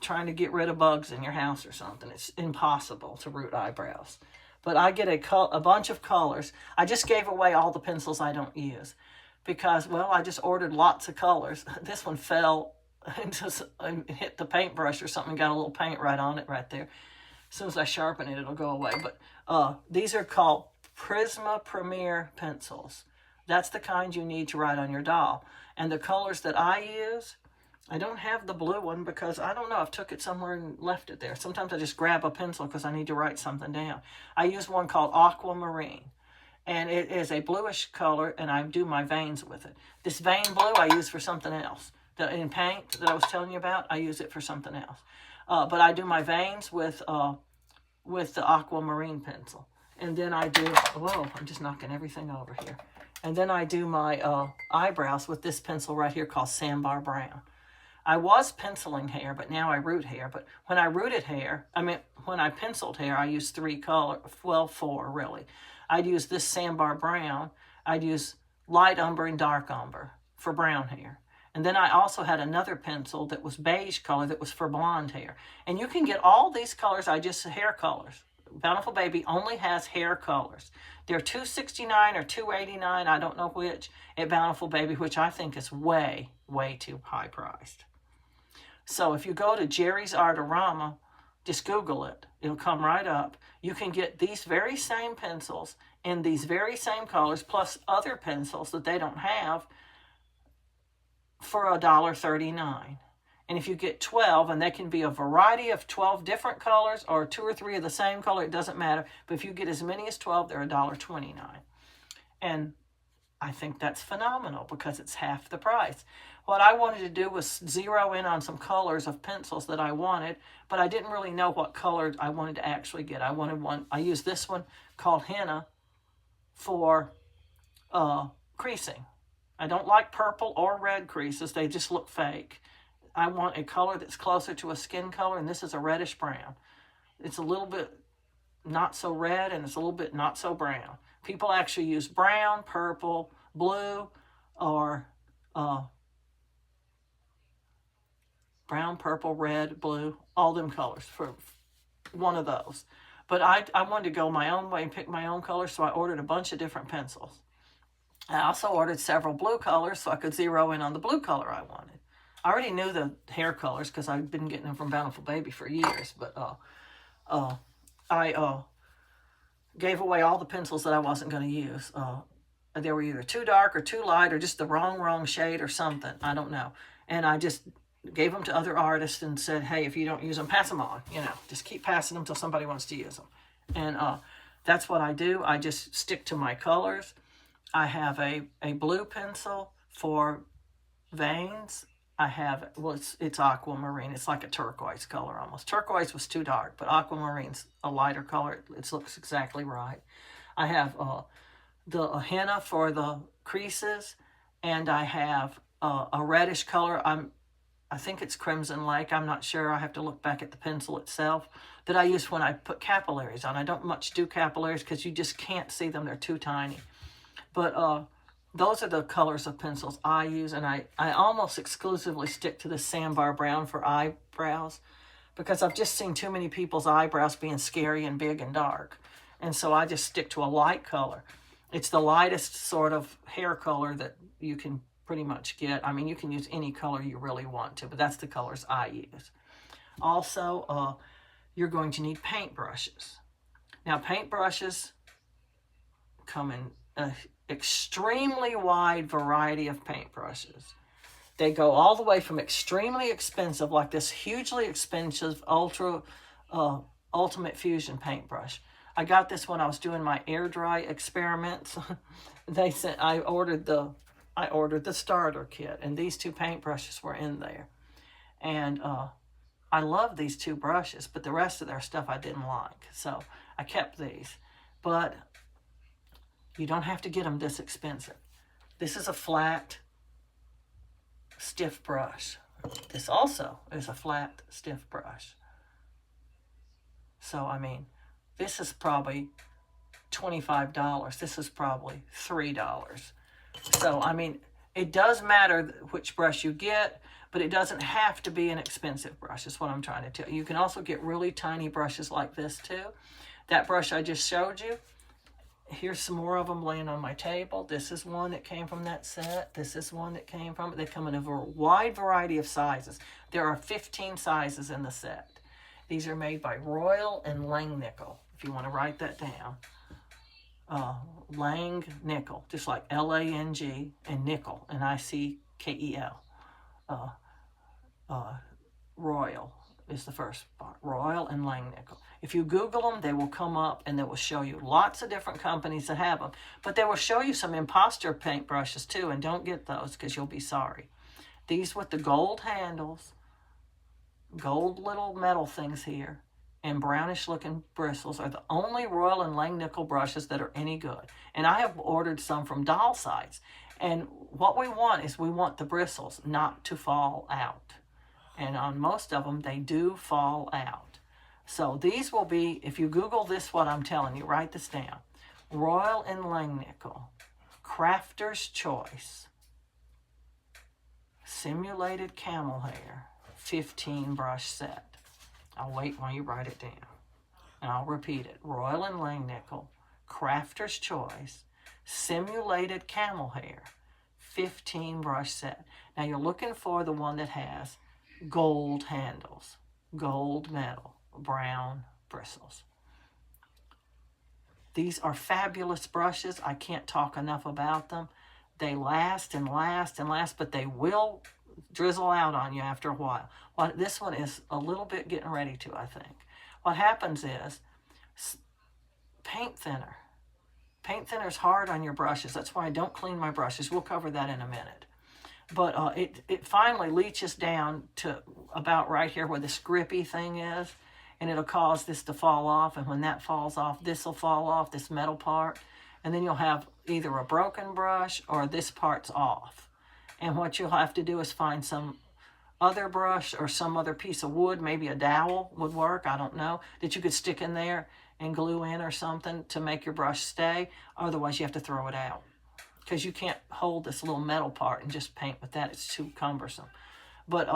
trying to get rid of bugs in your house or something. It's impossible to root eyebrows. But I get a bunch of colors. I just gave away all the pencils I don't use because, well, I just ordered lots of colors. This one fell and hit the paintbrush or something, got a little paint right on it right there. As soon as I sharpen it, it'll go away. But these are called Prisma Premier pencils. That's the kind you need to write on your doll. And the colors that I use, I don't have the blue one because I don't know. I've took it somewhere and left it there. Sometimes I just grab a pencil because I need to write something down. I use one called Aquamarine. And it is a bluish color, and I do my veins with it. This vein blue I use for something else. In paint that I was telling you about, I use it for something else. But I do my veins with the Aquamarine pencil. And then I do, whoa, I'm just knocking everything over here. And then I do my eyebrows with this pencil right here called Sandbar Brown. I was penciling hair, but now I root hair. But when I when I penciled hair, I used 4 really. I'd use this Sandbar Brown. I'd use light umber and dark umber for brown hair. And then I also had another pencil that was beige color that was for blonde hair. And you can get all these colors, hair colors. Bountiful Baby only has hair colors. They're $2.69 or $2.89, I don't know which, at Bountiful Baby, which I think is way, way too high priced. So if you go to Jerry's Artorama Just Google it. It'll come right up. You can get these very same pencils in these very same colors, plus other pencils that they don't have, for $1.39. And if you get 12, and they can be a variety of 12 different colors or 2 or 3 of the same color, it doesn't matter. But if you get as many as 12, they're $1.29. And I think that's phenomenal because it's half the price. What I wanted to do was zero in on some colors of pencils that I wanted, but I didn't really know what color I wanted to actually get. I used this one called Henna for creasing. I don't like purple or red creases. They just look fake. I want a color that's closer to a skin color, and this is a reddish brown. It's a little bit not so red, and it's a little bit not so brown. People actually use brown, purple, blue, or brown, purple, red, blue, all them colors for one of those. But I wanted to go my own way and pick my own colors, so I ordered a bunch of different pencils. I also ordered several blue colors so I could zero in on the blue color I wanted. I already knew the hair colors because I've been getting them from Bountiful Baby for years, but I gave away all the pencils that I wasn't going to use. They were either too dark or too light or just the wrong shade or something. I don't know. And I just gave them to other artists and said, hey, if you don't use them, pass them on. You know, just keep passing them till somebody wants to use them. And that's what I do. I just stick to my colors. I have a blue pencil for veins. I have, well, it's aquamarine. It's like a turquoise color almost. Turquoise was too dark, but aquamarine's a lighter color. It looks exactly right. I have the henna for the creases, and I have a reddish color. I think it's Crimson Lake. I'm not sure. I have to look back at the pencil itself that I use when I put capillaries on. I don't much do capillaries because you just can't see them. They're too tiny. But those are the colors of pencils I use, and I almost exclusively stick to the Sandbar Brown for eyebrows because I've just seen too many people's eyebrows being scary and big and dark. And so I just stick to a light color. It's the lightest sort of hair color that you can pretty much get. I mean, you can use any color you really want to, but that's the colors I use. Also, you're going to need paintbrushes. Now, paintbrushes come in an extremely wide variety of paintbrushes. They go all the way from extremely expensive, like this hugely expensive Ultimate Fusion paintbrush. I got this when I was doing my air dry experiments. They sent. I ordered the starter kit, and these two paintbrushes were in there. And I love these two brushes, but the rest of their stuff I didn't like, so I kept these. But you don't have to get them this expensive. This is a flat, stiff brush. This also is a flat, stiff brush. So, I mean, this is probably $25. This is probably $3. So, I mean, it does matter which brush you get, but it doesn't have to be an expensive brush, is what I'm trying to tell you. You can also get really tiny brushes like this, too. That brush I just showed you, here's some more of them laying on my table. This is one that came from that set. This is one that came from it. They come in a wide variety of sizes. There are 15 sizes in the set. These are made by Royal and Langnickel, if you want to write that down. Langnickel, just like L-A-N-G, and nickel, N-I-C-K-E-L. Royal is the first part. Royal and Langnickel. If you Google them, they will come up and they will show you lots of different companies that have them. But they will show you some imposter paintbrushes too, and don't get those because you'll be sorry. These with the gold handles, gold little metal things here, and brownish looking bristles are the only Royal and Langnickel brushes that are any good. And I have ordered some from doll sites. And what we want is we want the bristles not to fall out. And on most of them, they do fall out. So these will be, if you Google this, what I'm telling you, write this down. Royal and Langnickel, Crafter's Choice, Simulated Camel Hair, 15 brush set. I'll wait while you write it down. And I'll repeat it. Royal and Langnickel, Crafter's Choice, Simulated Camel Hair, 15 brush set. Now you're looking for the one that has gold handles, gold metal, brown bristles. These are fabulous brushes. I can't talk enough about them. They last and last and last, but they will drizzle out on you after a while. Well, this one is a little bit getting ready to, I think. What happens is paint thinner. Paint thinner is hard on your brushes. That's why I don't clean my brushes. We'll cover that in a minute. But it finally leaches down to about right here where this grippy thing is, and it'll cause this to fall off. And when that falls off, this will fall off, this metal part. And then you'll have either a broken brush or this part's off. And what you'll have to do is find some other brush or some other piece of wood, maybe a dowel would work, I don't know, that you could stick in there and glue in or something to make your brush stay. Otherwise, you have to throw it out, because you can't hold this little metal part and just paint with that. It's too cumbersome. But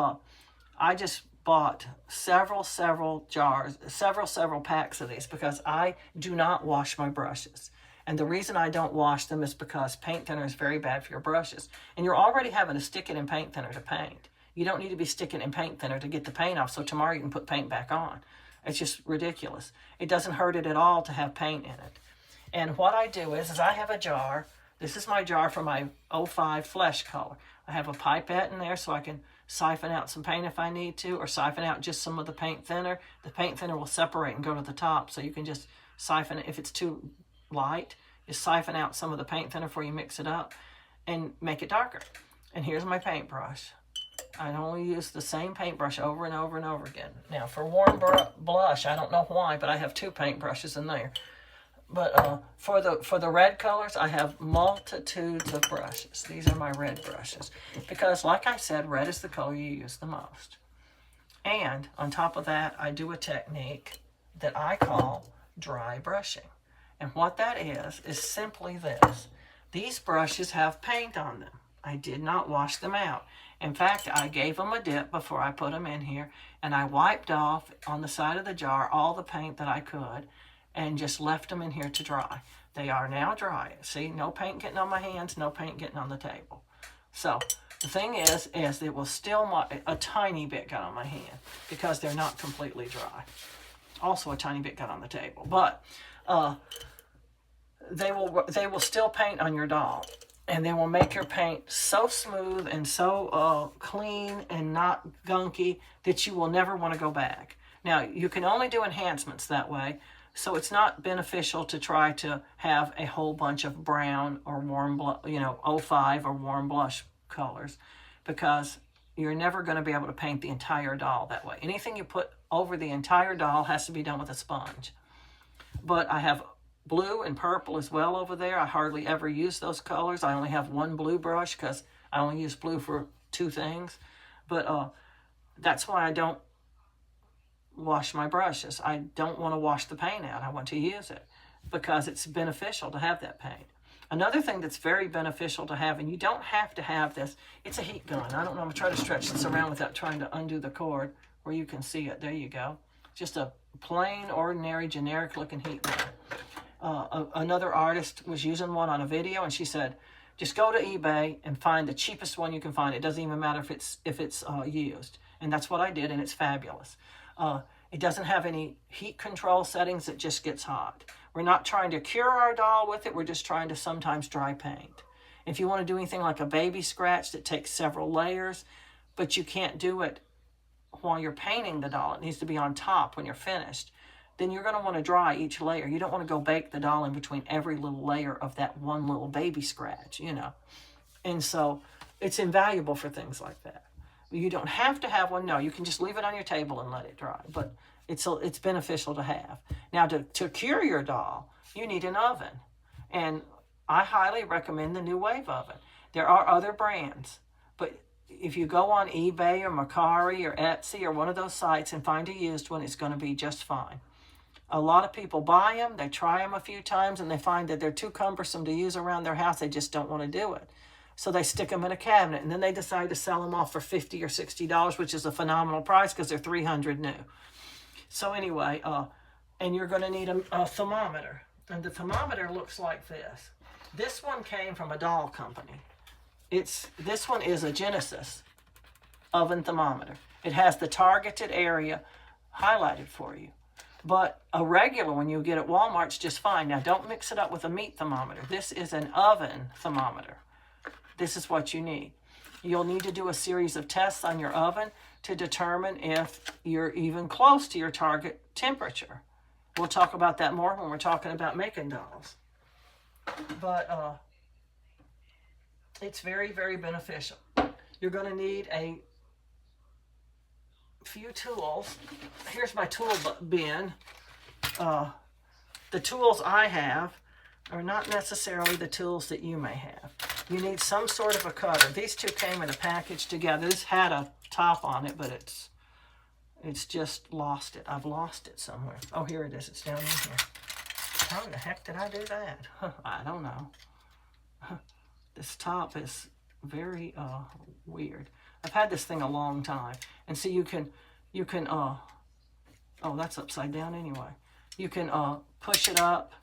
I just bought several jars, several packs of these, because I do not wash my brushes. And the reason I don't wash them is because paint thinner is very bad for your brushes. And you're already having to stick it in paint thinner to paint. You don't need to be sticking in paint thinner to get the paint off so tomorrow you can put paint back on. It's just ridiculous. It doesn't hurt it at all to have paint in it. And what I do is I have a jar. This is my jar for my 05 flesh color. I have a pipette in there so I can siphon out some paint if I need to, or siphon out just some of the paint thinner. The paint thinner will separate and go to the top, so you can just siphon it. If it's too light, just siphon out some of the paint thinner before you mix it up and make it darker. And here's my paintbrush. I only use the same paintbrush over and over and over again. Now, for warm blush, I don't know why, but I have 2 paintbrushes in there. But for the red colors, I have multitudes of brushes. These are my red brushes. Because, like I said, red is the color you use the most. And on top of that, I do a technique that I call dry brushing. And what that is simply this. These brushes have paint on them. I did not wash them out. In fact, I gave them a dip before I put them in here, and I wiped off on the side of the jar all the paint that I could and just left them in here to dry. They are now dry. See, no paint getting on my hands, no paint getting on the table. So the thing is it will still, a tiny bit got on my hand because they're not completely dry. Also a tiny bit got on the table, but they will still paint on your doll. And they will make your paint so smooth and so clean and not gunky that you will never want to go back. Now, you can only do enhancements that way, so it's not beneficial to try to have a whole bunch of brown or warm, 05 or warm blush colors, because you're never going to be able to paint the entire doll that way. Anything you put over the entire doll has to be done with a sponge. But I have blue and purple as well over there. I hardly ever use those colors. I only have 1 blue brush because I only use blue for 2 things. But that's why I don't wash my brushes. I don't want to wash the paint out. I want to use it because it's beneficial to have that paint. Another thing that's very beneficial to have, and you don't have to have this, it's a heat gun. I don't know, I'm going to try to stretch this around without trying to undo the cord where you can see it. There you go. Just a plain, ordinary, generic looking heat gun. Another artist was using one on a video, and she said, just go to eBay and find the cheapest one you can find. It doesn't even matter if it's used. And that's what I did, and it's fabulous. It doesn't have any heat control settings. It just gets hot. We're not trying to cure our doll with it. We're just trying to sometimes dry paint. If you want to do anything like a baby scratch that takes several layers, but you can't do it while you're painting the doll, it needs to be on top when you're finished, then you're going to want to dry each layer. You don't want to go bake the doll in between every little layer of that one little baby scratch, And so it's invaluable for things like that. You don't have to have one. No, you can just leave it on your table and let it dry. But it's beneficial to have. Now, to cure your doll, you need an oven. And I highly recommend the New Wave oven. There are other brands. But if you go on eBay or Mercari or Etsy or one of those sites and find a used one, it's going to be just fine. A lot of people buy them, they try them a few times, and they find that they're too cumbersome to use around their house. They just don't want to do it. So they stick them in a cabinet, and then they decide to sell them off for $50 or $60, which is a phenomenal price because they're $300 new. So anyway, and you're going to need a thermometer. And the thermometer looks like this. This one came from a doll company. This one is a Genesis oven thermometer. It has the targeted area highlighted for you. But a regular one you get at Walmart's just fine. Now, don't mix it up with a meat thermometer. This is an oven thermometer. This is what you need. You'll need to do a series of tests on your oven to determine if you're even close to your target temperature. We'll talk about that more when we're talking about making dolls. But it's very, very beneficial. You're going to need a few tools. Here's my tool bin. The tools I have are not necessarily the tools that you may have. You need some sort of a cutter. These two came in a package together. This had a top on it, but it's just lost it. I've lost it somewhere. Oh, here it is. It's down in here. How the heck did I do that? I don't know. This top is very weird. I've had this thing a long time. And so you can oh, that's upside down anyway. You can push it up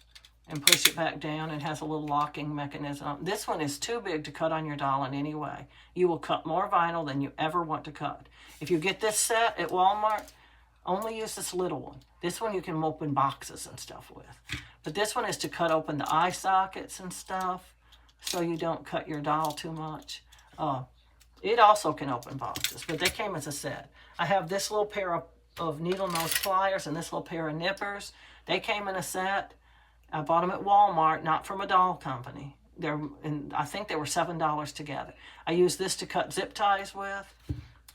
and push it back down. It has a little locking mechanism. This one is too big to cut on your doll in any way. You will cut more vinyl than you ever want to cut. If you get this set at Walmart, only use this little one. This one you can open boxes and stuff with. But this one is to cut open the eye sockets and stuff so you don't cut your doll too much. It also can open boxes, but they came as a set. I have this little pair of needle nose pliers and this little pair of nippers. They came in a set. I bought them at Walmart, not from a doll company. I think they were $7 together. I used this to cut zip ties with,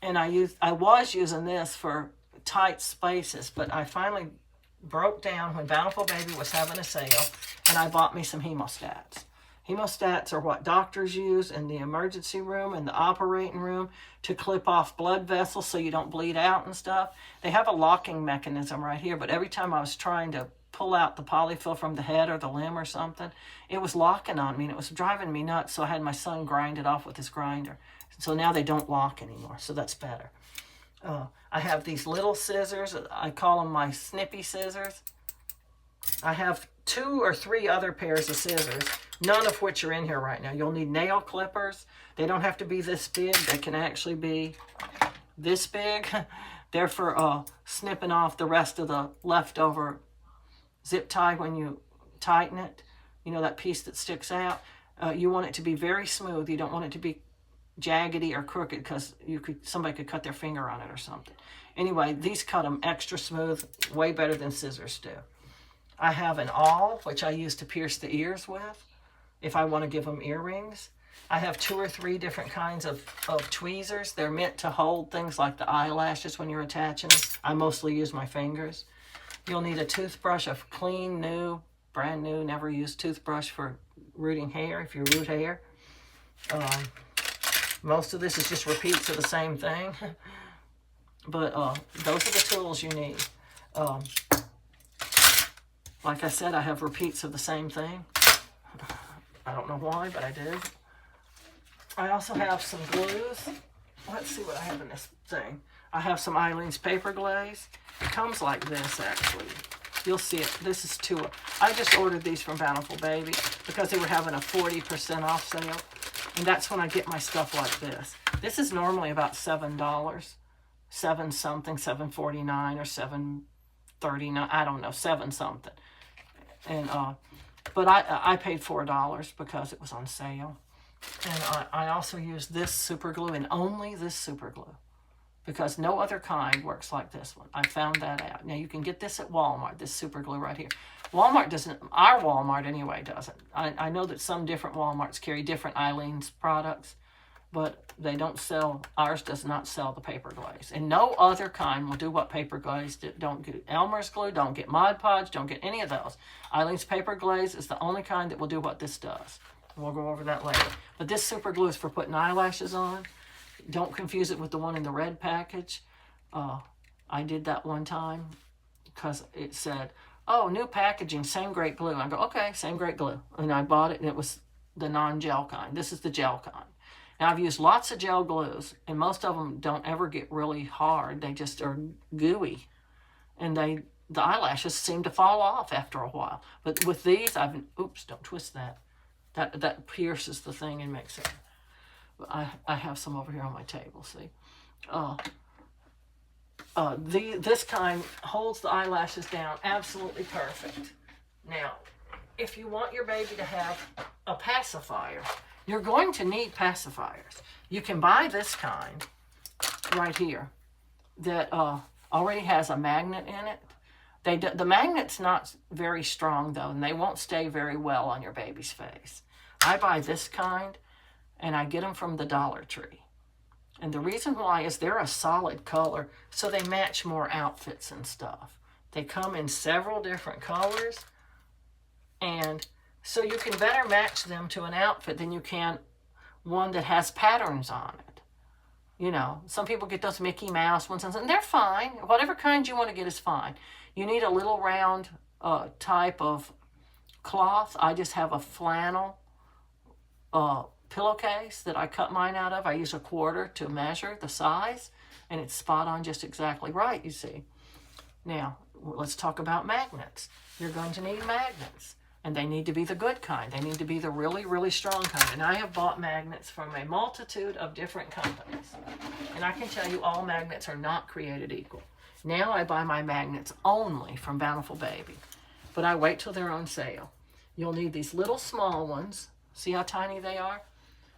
and I was using this for tight spaces, but I finally broke down when Bountiful Baby was having a sale, and I bought me some hemostats. Hemostats are what doctors use in the emergency room and the operating room to clip off blood vessels so you don't bleed out and stuff. They have a locking mechanism right here, but every time I was trying to pull out the polyfill from the head or the limb or something, it was locking on me and it was driving me nuts, so I had my son grind it off with his grinder. So now they don't lock anymore, so that's better. I have these little scissors. I call them my snippy scissors. I have 2 or 3 other pairs of scissors, none of which are in here right now. You'll need nail clippers. They don't have to be this big. They can actually be this big. They're for snipping off the rest of the leftover zip tie when you tighten it. You know, that piece that sticks out. You want it to be very smooth. You don't want it to be jaggedy or crooked because somebody could cut their finger on it or something. Anyway, these cut them extra smooth, way better than scissors do. I have an awl, which I use to pierce the ears with if I want to give them earrings. I have 2 or 3 different kinds of tweezers. They're meant to hold things like the eyelashes when you're attaching them. I mostly use my fingers. You'll need a toothbrush, a clean, new, brand new, never used toothbrush for rooting hair, if you root hair. Most of this is just repeats of the same thing. But those are the tools you need. Like I said, I have repeats of the same thing. I don't know why, but I did. I also have some glues. Let's see what I have in this thing. I have some Eileen's paper glaze. It comes like this, actually. You'll see it. This is 2. I just ordered these from Bountiful Baby because they were having a 40% off sale. And that's when I get my stuff like this. This is normally about $7. 7 something, $7.49 or $7.39. I don't know, 7 something. And but I paid $4 because it was on sale. And I also use this super glue, and only this super glue, because no other kind works like this one. I found that out. Now you can get this at Walmart, this super glue right here. Walmart doesn't, our Walmart anyway doesn't. I know that some different Walmarts carry different Eileen's products, but they don't sell, ours does not sell the paper glaze. And no other kind will do what paper glaze did. Don't get Elmer's glue, don't get Mod Podge, don't get any of those. Eileen's paper glaze is the only kind that will do what this does. We'll go over that later. But this super glue is for putting eyelashes on. Don't confuse it with the one in the red package. I did that one time because it said, oh, new packaging, same great glue. I go, okay, same great glue. And I bought it, and it was the non-gel kind. This is the gel kind. Now, I've used lots of gel glues, and most of them don't ever get really hard. They just are gooey. And the eyelashes seem to fall off after a while. But with these, oops, don't twist that. That pierces the thing and makes it. I have some over here on my table, see. This kind holds the eyelashes down absolutely perfect. Now, if you want your baby to have a pacifier, you're going to need pacifiers. You can buy this kind right here that already has a magnet in it. The magnet's not very strong though, and they won't stay very well on your baby's face. I buy this kind, and I get them from the Dollar Tree. And the reason why is they're a solid color, so they match more outfits and stuff. They come in several different colors, and so you can better match them to an outfit than you can one that has patterns on it. You know, some people get those Mickey Mouse ones, and they're fine. Whatever kind you want to get is fine. You need a little round type of cloth. I just have a flannel pillowcase that I cut mine out of. I use a quarter to measure the size, and it's spot on, just exactly right, you see. Now, let's talk about magnets. You're going to need magnets, and they need to be the good kind. They need to be the really, really strong kind. And I have bought magnets from a multitude of different companies. And I can tell you all magnets are not created equal. Now I buy my magnets only from Bountiful Baby, but I wait till they're on sale. You'll need these little small ones. See how tiny they are?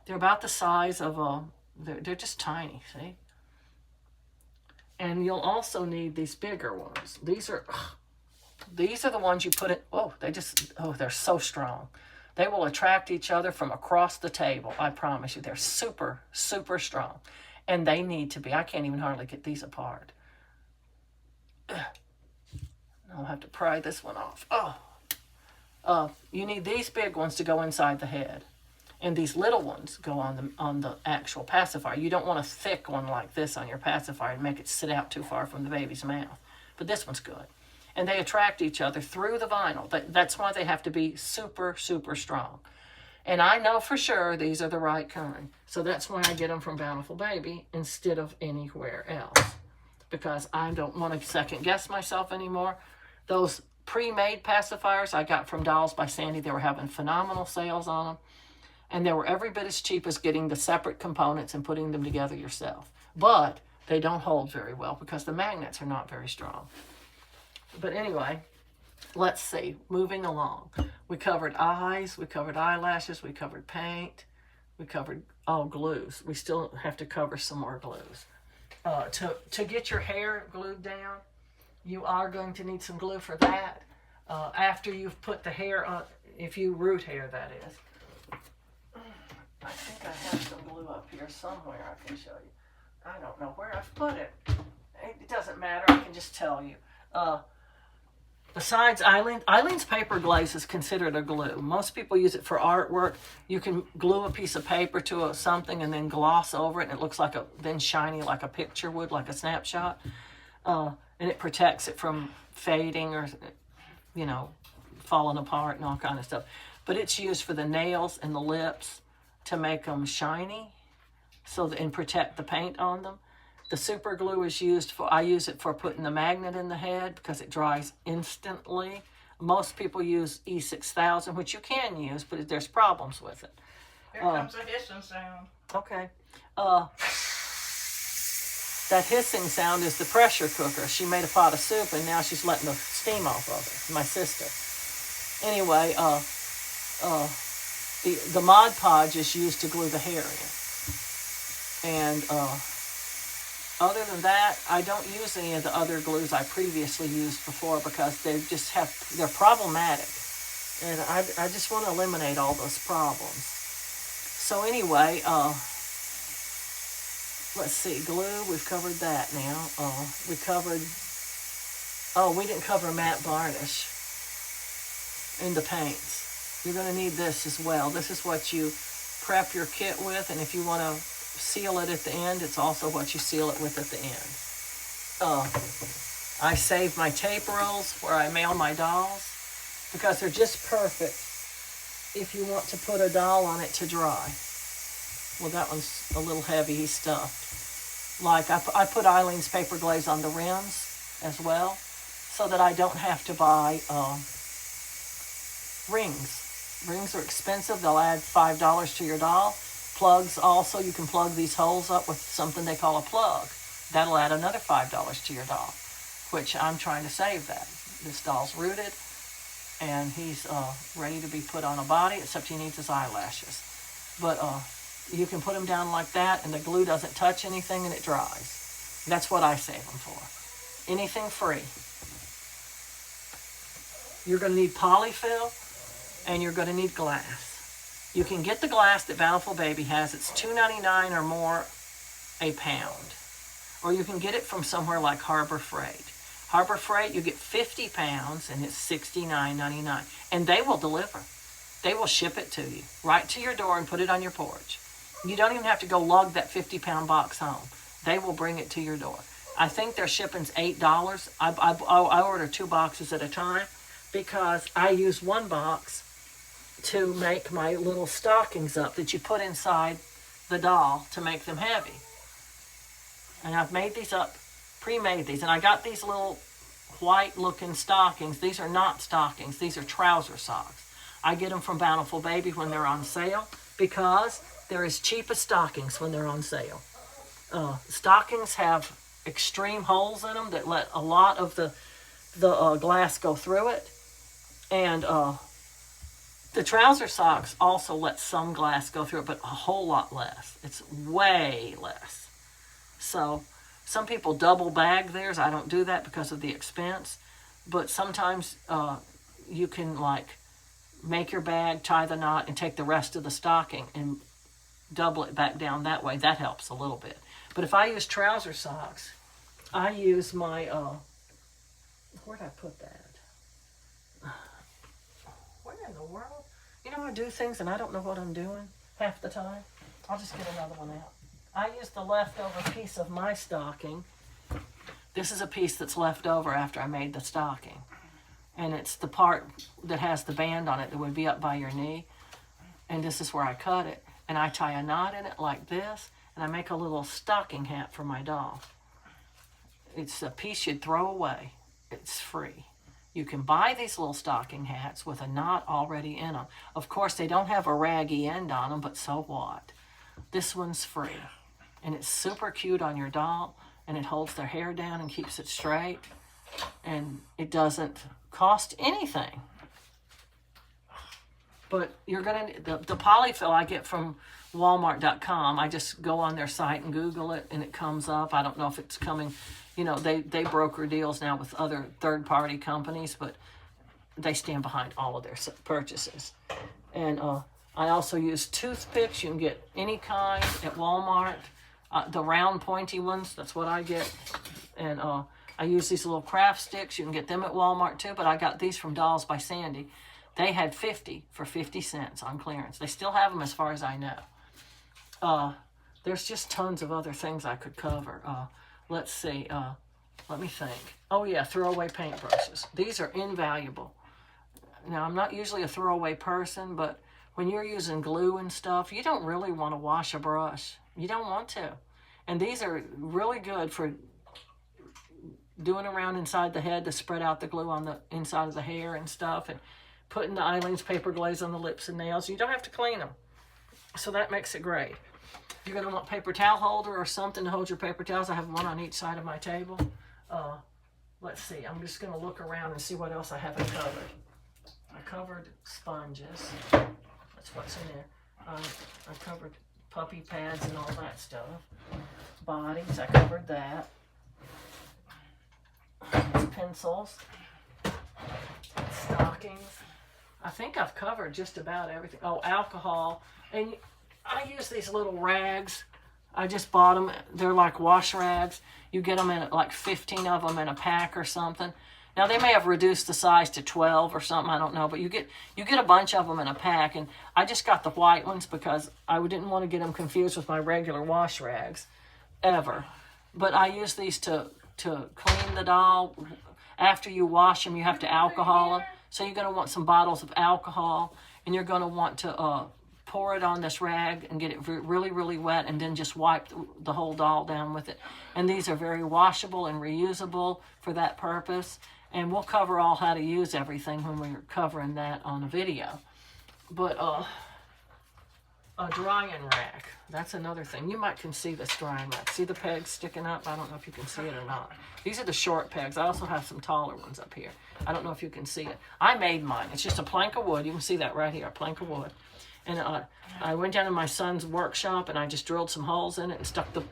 They're about the size of they're just tiny, see? And you'll also need these bigger ones. These are the ones you put in. They're so strong. They will attract each other from across the table. I promise you, they're super, super strong. And they need to be. I can't even hardly get these apart. I'll have to pry this one off. You need these big ones to go inside the head. And these little ones go on the actual pacifier. You don't want a thick one like this on your pacifier and make it sit out too far from the baby's mouth. But this one's good. And they attract each other through the vinyl. That's why they have to be super, super strong. And I know for sure these are the right kind. So that's why I get them from Bountiful Baby instead of anywhere else. Because I don't want to second guess myself anymore. Those pre-made pacifiers I got from Dolls by Sandy, they were having phenomenal sales on them. And they were every bit as cheap as getting the separate components and putting them together yourself. But they don't hold very well because the magnets are not very strong. But anyway, let's see. Moving along. We covered eyes, we covered eyelashes, we covered paint, we covered glues. We still have to cover some more glues. To get your hair glued down, you are going to need some glue for that. After you've put the hair on, if you root hair, that is. I think I have some glue up here somewhere I can show you. I don't know where I've put it. It doesn't matter. I can just tell you. Besides Eileen's paper glaze is considered a glue. Most people use it for artwork. You can glue a piece of paper to something and then gloss over it, and it looks like then shiny like a picture would, like a snapshot. And it protects it from fading or, falling apart and all kind of stuff. But it's used for the nails and the lips to make them shiny and protect the paint on them. The super glue is I use it for putting the magnet in the head because it dries instantly. Most people use E6000, which you can use, but there's problems with it. Here comes a hissing sound. Okay. That hissing sound is the pressure cooker. She made a pot of soup and now she's letting the steam off of it, my sister. Anyway, the Mod Podge is used to glue the hair in. And other than that, I don't use any of the other glues I previously used before because they're problematic. And I just want to eliminate all those problems. So anyway, let's see, glue, we've covered that now. We didn't cover matte varnish in the paints. You're going to need this as well. This is what you prep your kit with, and if you want to seal it at the end, it's also what you seal it with at the end. I save my tape rolls where I mail my dolls because they're just perfect if you want to put a doll on it to dry. Well, that one's a little heavy stuffed. Like I put Eileen's paper glaze on the rims as well so that I don't have to buy rings. Rings are expensive. They'll add $5 to your doll. Plugs also, you can plug these holes up with something they call a plug. that'll add another $5 to your doll, which I'm trying to save that. This doll's rooted, and he's ready to be put on a body, except he needs his eyelashes. But you can put him down like that, and the glue doesn't touch anything, and it dries. That's what I save them for. Anything free. You're going to need polyfill, and you're going to need glass. You can get the glass that Bountiful Baby has. It's $2.99 or more a pound. Or you can get it from somewhere like Harbor Freight. Harbor Freight, you get 50 pounds, and it's $69.99. And they will deliver. They will ship it to you, right to your door, and put it on your porch. You don't even have to go lug that 50-pound box home. They will bring it to your door. I think their shipping's $8. I order 2 boxes at a time, because I use 1 box to make my little stockings up that you put inside the doll to make them heavy. And I've made these up, pre-made these, and I got these little white-looking stockings. These are not stockings. These are trouser socks. I get them from Bountiful Baby when they're on sale, because they're as cheap as stockings when they're on sale. Stockings have extreme holes in them that let a lot of the glass go through it. And the trouser socks also let some glass go through it, but a whole lot less. It's way less. So some people double bag theirs. I don't do that because of the expense. But sometimes you can like make your bag, tie the knot, and take the rest of the stocking and double it back down that way. That helps a little bit. But if I use trouser socks, I use my, where'd I put that? Where in the world? You know, I do things and I don't know what I'm doing half the time. I'll just get another one out. I use the leftover piece of my stocking. This is a piece that's left over after I made the stocking. And it's the part that has the band on it that would be up by your knee. And this is where I cut it. And I tie a knot in it like this. And I make a little stocking hat for my doll. It's a piece you'd throw away. It's free. You can buy these little stocking hats with a knot already in them. Of course, they don't have a raggy end on them, but so what? This one's free. And it's super cute on your doll, and it holds their hair down and keeps it straight. And it doesn't cost anything. But you're going to, the polyfill I get from Walmart.com, I just go on their site and Google it, and it comes up. I don't know if it's coming. You know, they broker deals now with other third-party companies, but they stand behind all of their purchases. And I also use toothpicks. You can get any kind at Walmart. The round, pointy ones, that's what I get. And I use these little craft sticks. You can get them at Walmart, too, but I got these from Dolls by Sandy. They had 50 for 50 cents on clearance. They still have them as far as I know. There's just tons of other things I could cover. Let's see. Let me think. Oh, yeah, throwaway paintbrushes. These are invaluable. Now, I'm not usually a throwaway person, but when you're using glue and stuff, you don't really want to wash a brush. You don't want to. And these are really good for doing around inside the head to spread out the glue on the inside of the hair and stuff, and putting the Eileen's paper glaze on the lips and nails. You don't have to clean them. So that makes it great. You're going to want paper towel holder or something to hold your paper towels. I have one on each side of my table. Let's see. I'm just going to look around and see what else I haven't covered. I covered sponges. That's what's in there. I covered puppy pads and all that stuff. Bodies, I covered that. Pencils. Stockings. I think I've covered just about everything. Oh, alcohol. And I use these little rags. I just bought them. They're like wash rags. You get them in like 15 of them in a pack or something. Now they may have reduced the size to 12 or something. I don't know, but you get a bunch of them in a pack. And I just got the white ones because I didn't want to get them confused with my regular wash rags ever. But I use these to clean the doll. After you wash them, you have to alcohol them. So you're going to want some bottles of alcohol, and you're going to want to pour it on this rag and get it really, really wet, and then just wipe the whole doll down with it. And these are very washable and reusable for that purpose. And we'll cover all how to use everything when we're covering that on a video. But a drying rack. That's another thing. You might can see this drying rack. See the pegs sticking up? I don't know if you can see it or not. These are the short pegs. I also have some taller ones up here. I don't know if you can see it. I made mine. It's just a plank of wood. You can see that right here, a plank of wood. And I went down to my son's workshop and I just drilled some holes in it and stuck the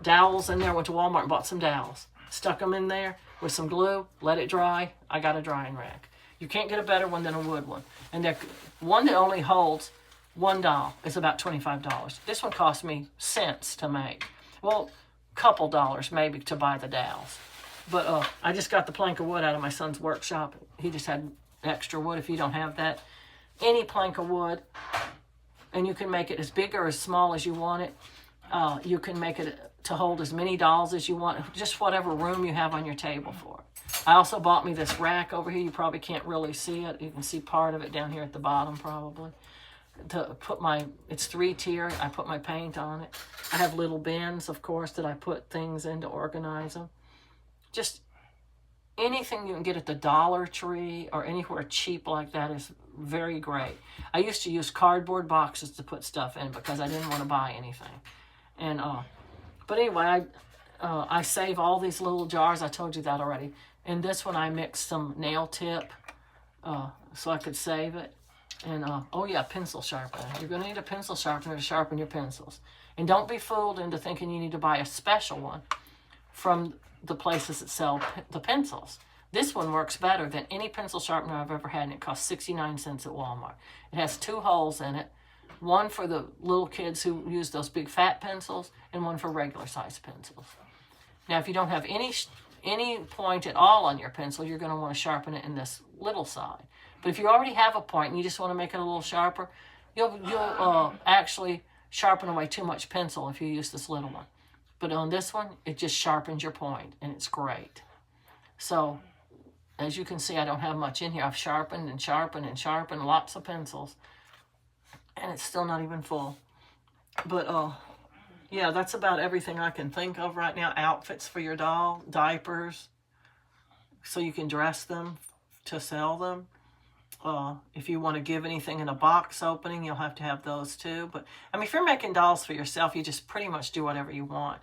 dowels in there. Went to Walmart and bought some dowels. Stuck them in there with some glue. Let it dry. I got a drying rack. You can't get a better one than a wood one. And the one that only holds one doll is about $25. This one cost me cents to make. Well, couple dollars maybe to buy the dowels. But I just got the plank of wood out of my son's workshop. He just had extra wood. If you don't have that, any plank of wood, and you can make it as big or as small as you want it. You can make it to hold as many dolls as you want, just whatever room you have on your table for it. I also bought me this rack over here. You probably can't really see it. You can see part of it down here at the bottom probably. To put it's 3-tier. I put my paint on it. I have little bins, of course, that I put things in to organize them. Just anything you can get at the Dollar Tree or anywhere cheap like that is very great. I used to use cardboard boxes to put stuff in because I didn't want to buy anything. And but anyway, I save all these little jars. I told you that already. In this one, I mixed some nail tip so I could save it. And oh yeah, pencil sharpener. You're going to need a pencil sharpener to sharpen your pencils. And don't be fooled into thinking you need to buy a special one from the places that sell the pencils. This one works better than any pencil sharpener I've ever had, and it costs 69 cents at Walmart. It has 2 holes in it, one for the little kids who use those big fat pencils, and one for regular size pencils. Now, if you don't have any point at all on your pencil, you're going to want to sharpen it in this little side. But if you already have a point and you just want to make it a little sharper, you'll actually sharpen away too much pencil if you use this little one. But on this one, it just sharpens your point, and it's great. So, as you can see, I don't have much in here. I've sharpened and sharpened and sharpened lots of pencils, and it's still not even full. But, yeah, that's about everything I can think of right now. Outfits for your doll, diapers, so you can dress them to sell them. If you want to give anything in a box opening, you'll have to have those too. But, I mean, if you're making dolls for yourself, you just pretty much do whatever you want.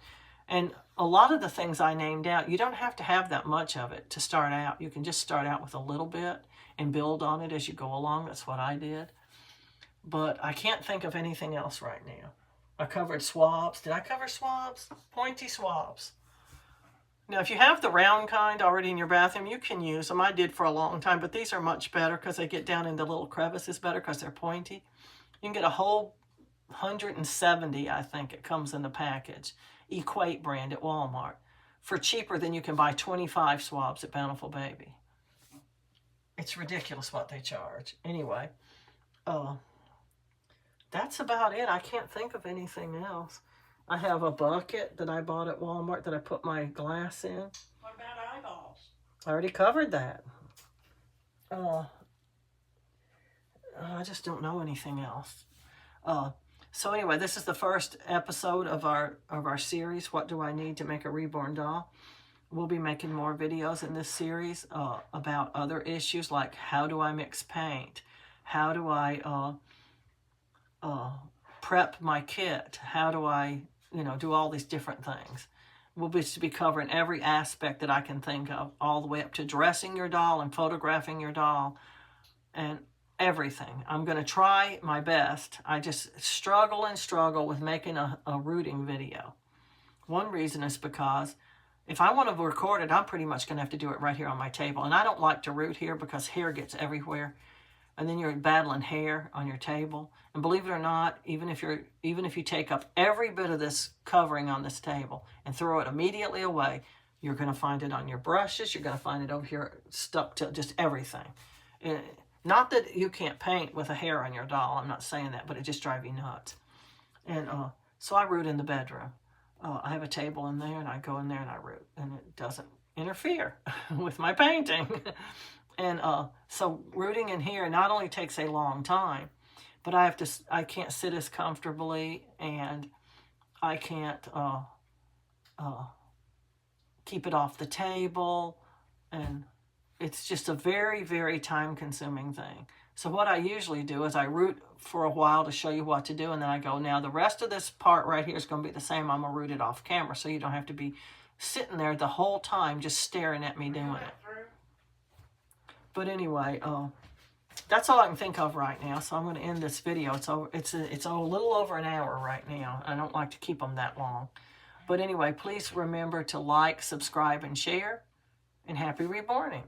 And a lot of the things I named out, you don't have to have that much of it to start out. You can just start out with a little bit and build on it as you go along. That's what I did. But I can't think of anything else right now. I covered swabs. Did I cover swabs? Pointy swabs. Now, if you have the round kind already in your bathroom, you can use them. I did for a long time, but these are much better because they get down into little crevices better because they're pointy. You can get a whole 170, I think it comes in the package, Equate brand at Walmart, for cheaper than you can buy 25 swabs at Bountiful Baby. It's ridiculous what they charge. Anyway, that's about it. I can't think of anything else. I have a bucket that I bought at Walmart that I put my glass in. What about eyeballs? I already covered that. I just don't know anything else. So anyway, this is the first episode of our series, What Do I Need to Make a Reborn Doll? We'll be making more videos in this series about other issues like how do I mix paint? How do I prep my kit? How do I do all these different things? We'll be covering every aspect that I can think of, all the way up to dressing your doll and photographing your doll and everything. I'm going to try my best. I just struggle with making a rooting video. One reason is because if I want to record it, I'm pretty much going to have to do it right here on my table. And I don't like to root here because hair gets everywhere. And then you're battling hair on your table. And believe it or not, even if you take up every bit of this covering on this table and throw it immediately away, you're going to find it on your brushes. You're going to find it over here stuck to just everything. Not that you can't paint with a hair on your doll. I'm not saying that, but it just drives you nuts. And so I root in the bedroom. I have a table in there, and I go in there and I root. And it doesn't interfere with my painting. And so rooting in here not only takes a long time, but I can't sit as comfortably, and I can't keep it off the table, and it's just a very, very time-consuming thing. So what I usually do is I root for a while to show you what to do, and then I go, now the rest of this part right here is going to be the same. I'm going to root it off camera so you don't have to be sitting there the whole time just staring at me doing it. But anyway, that's all I can think of right now, so I'm going to end this video. It's a little over an hour right now. I don't like to keep them that long. But anyway, please remember to like, subscribe, and share, and happy reborning.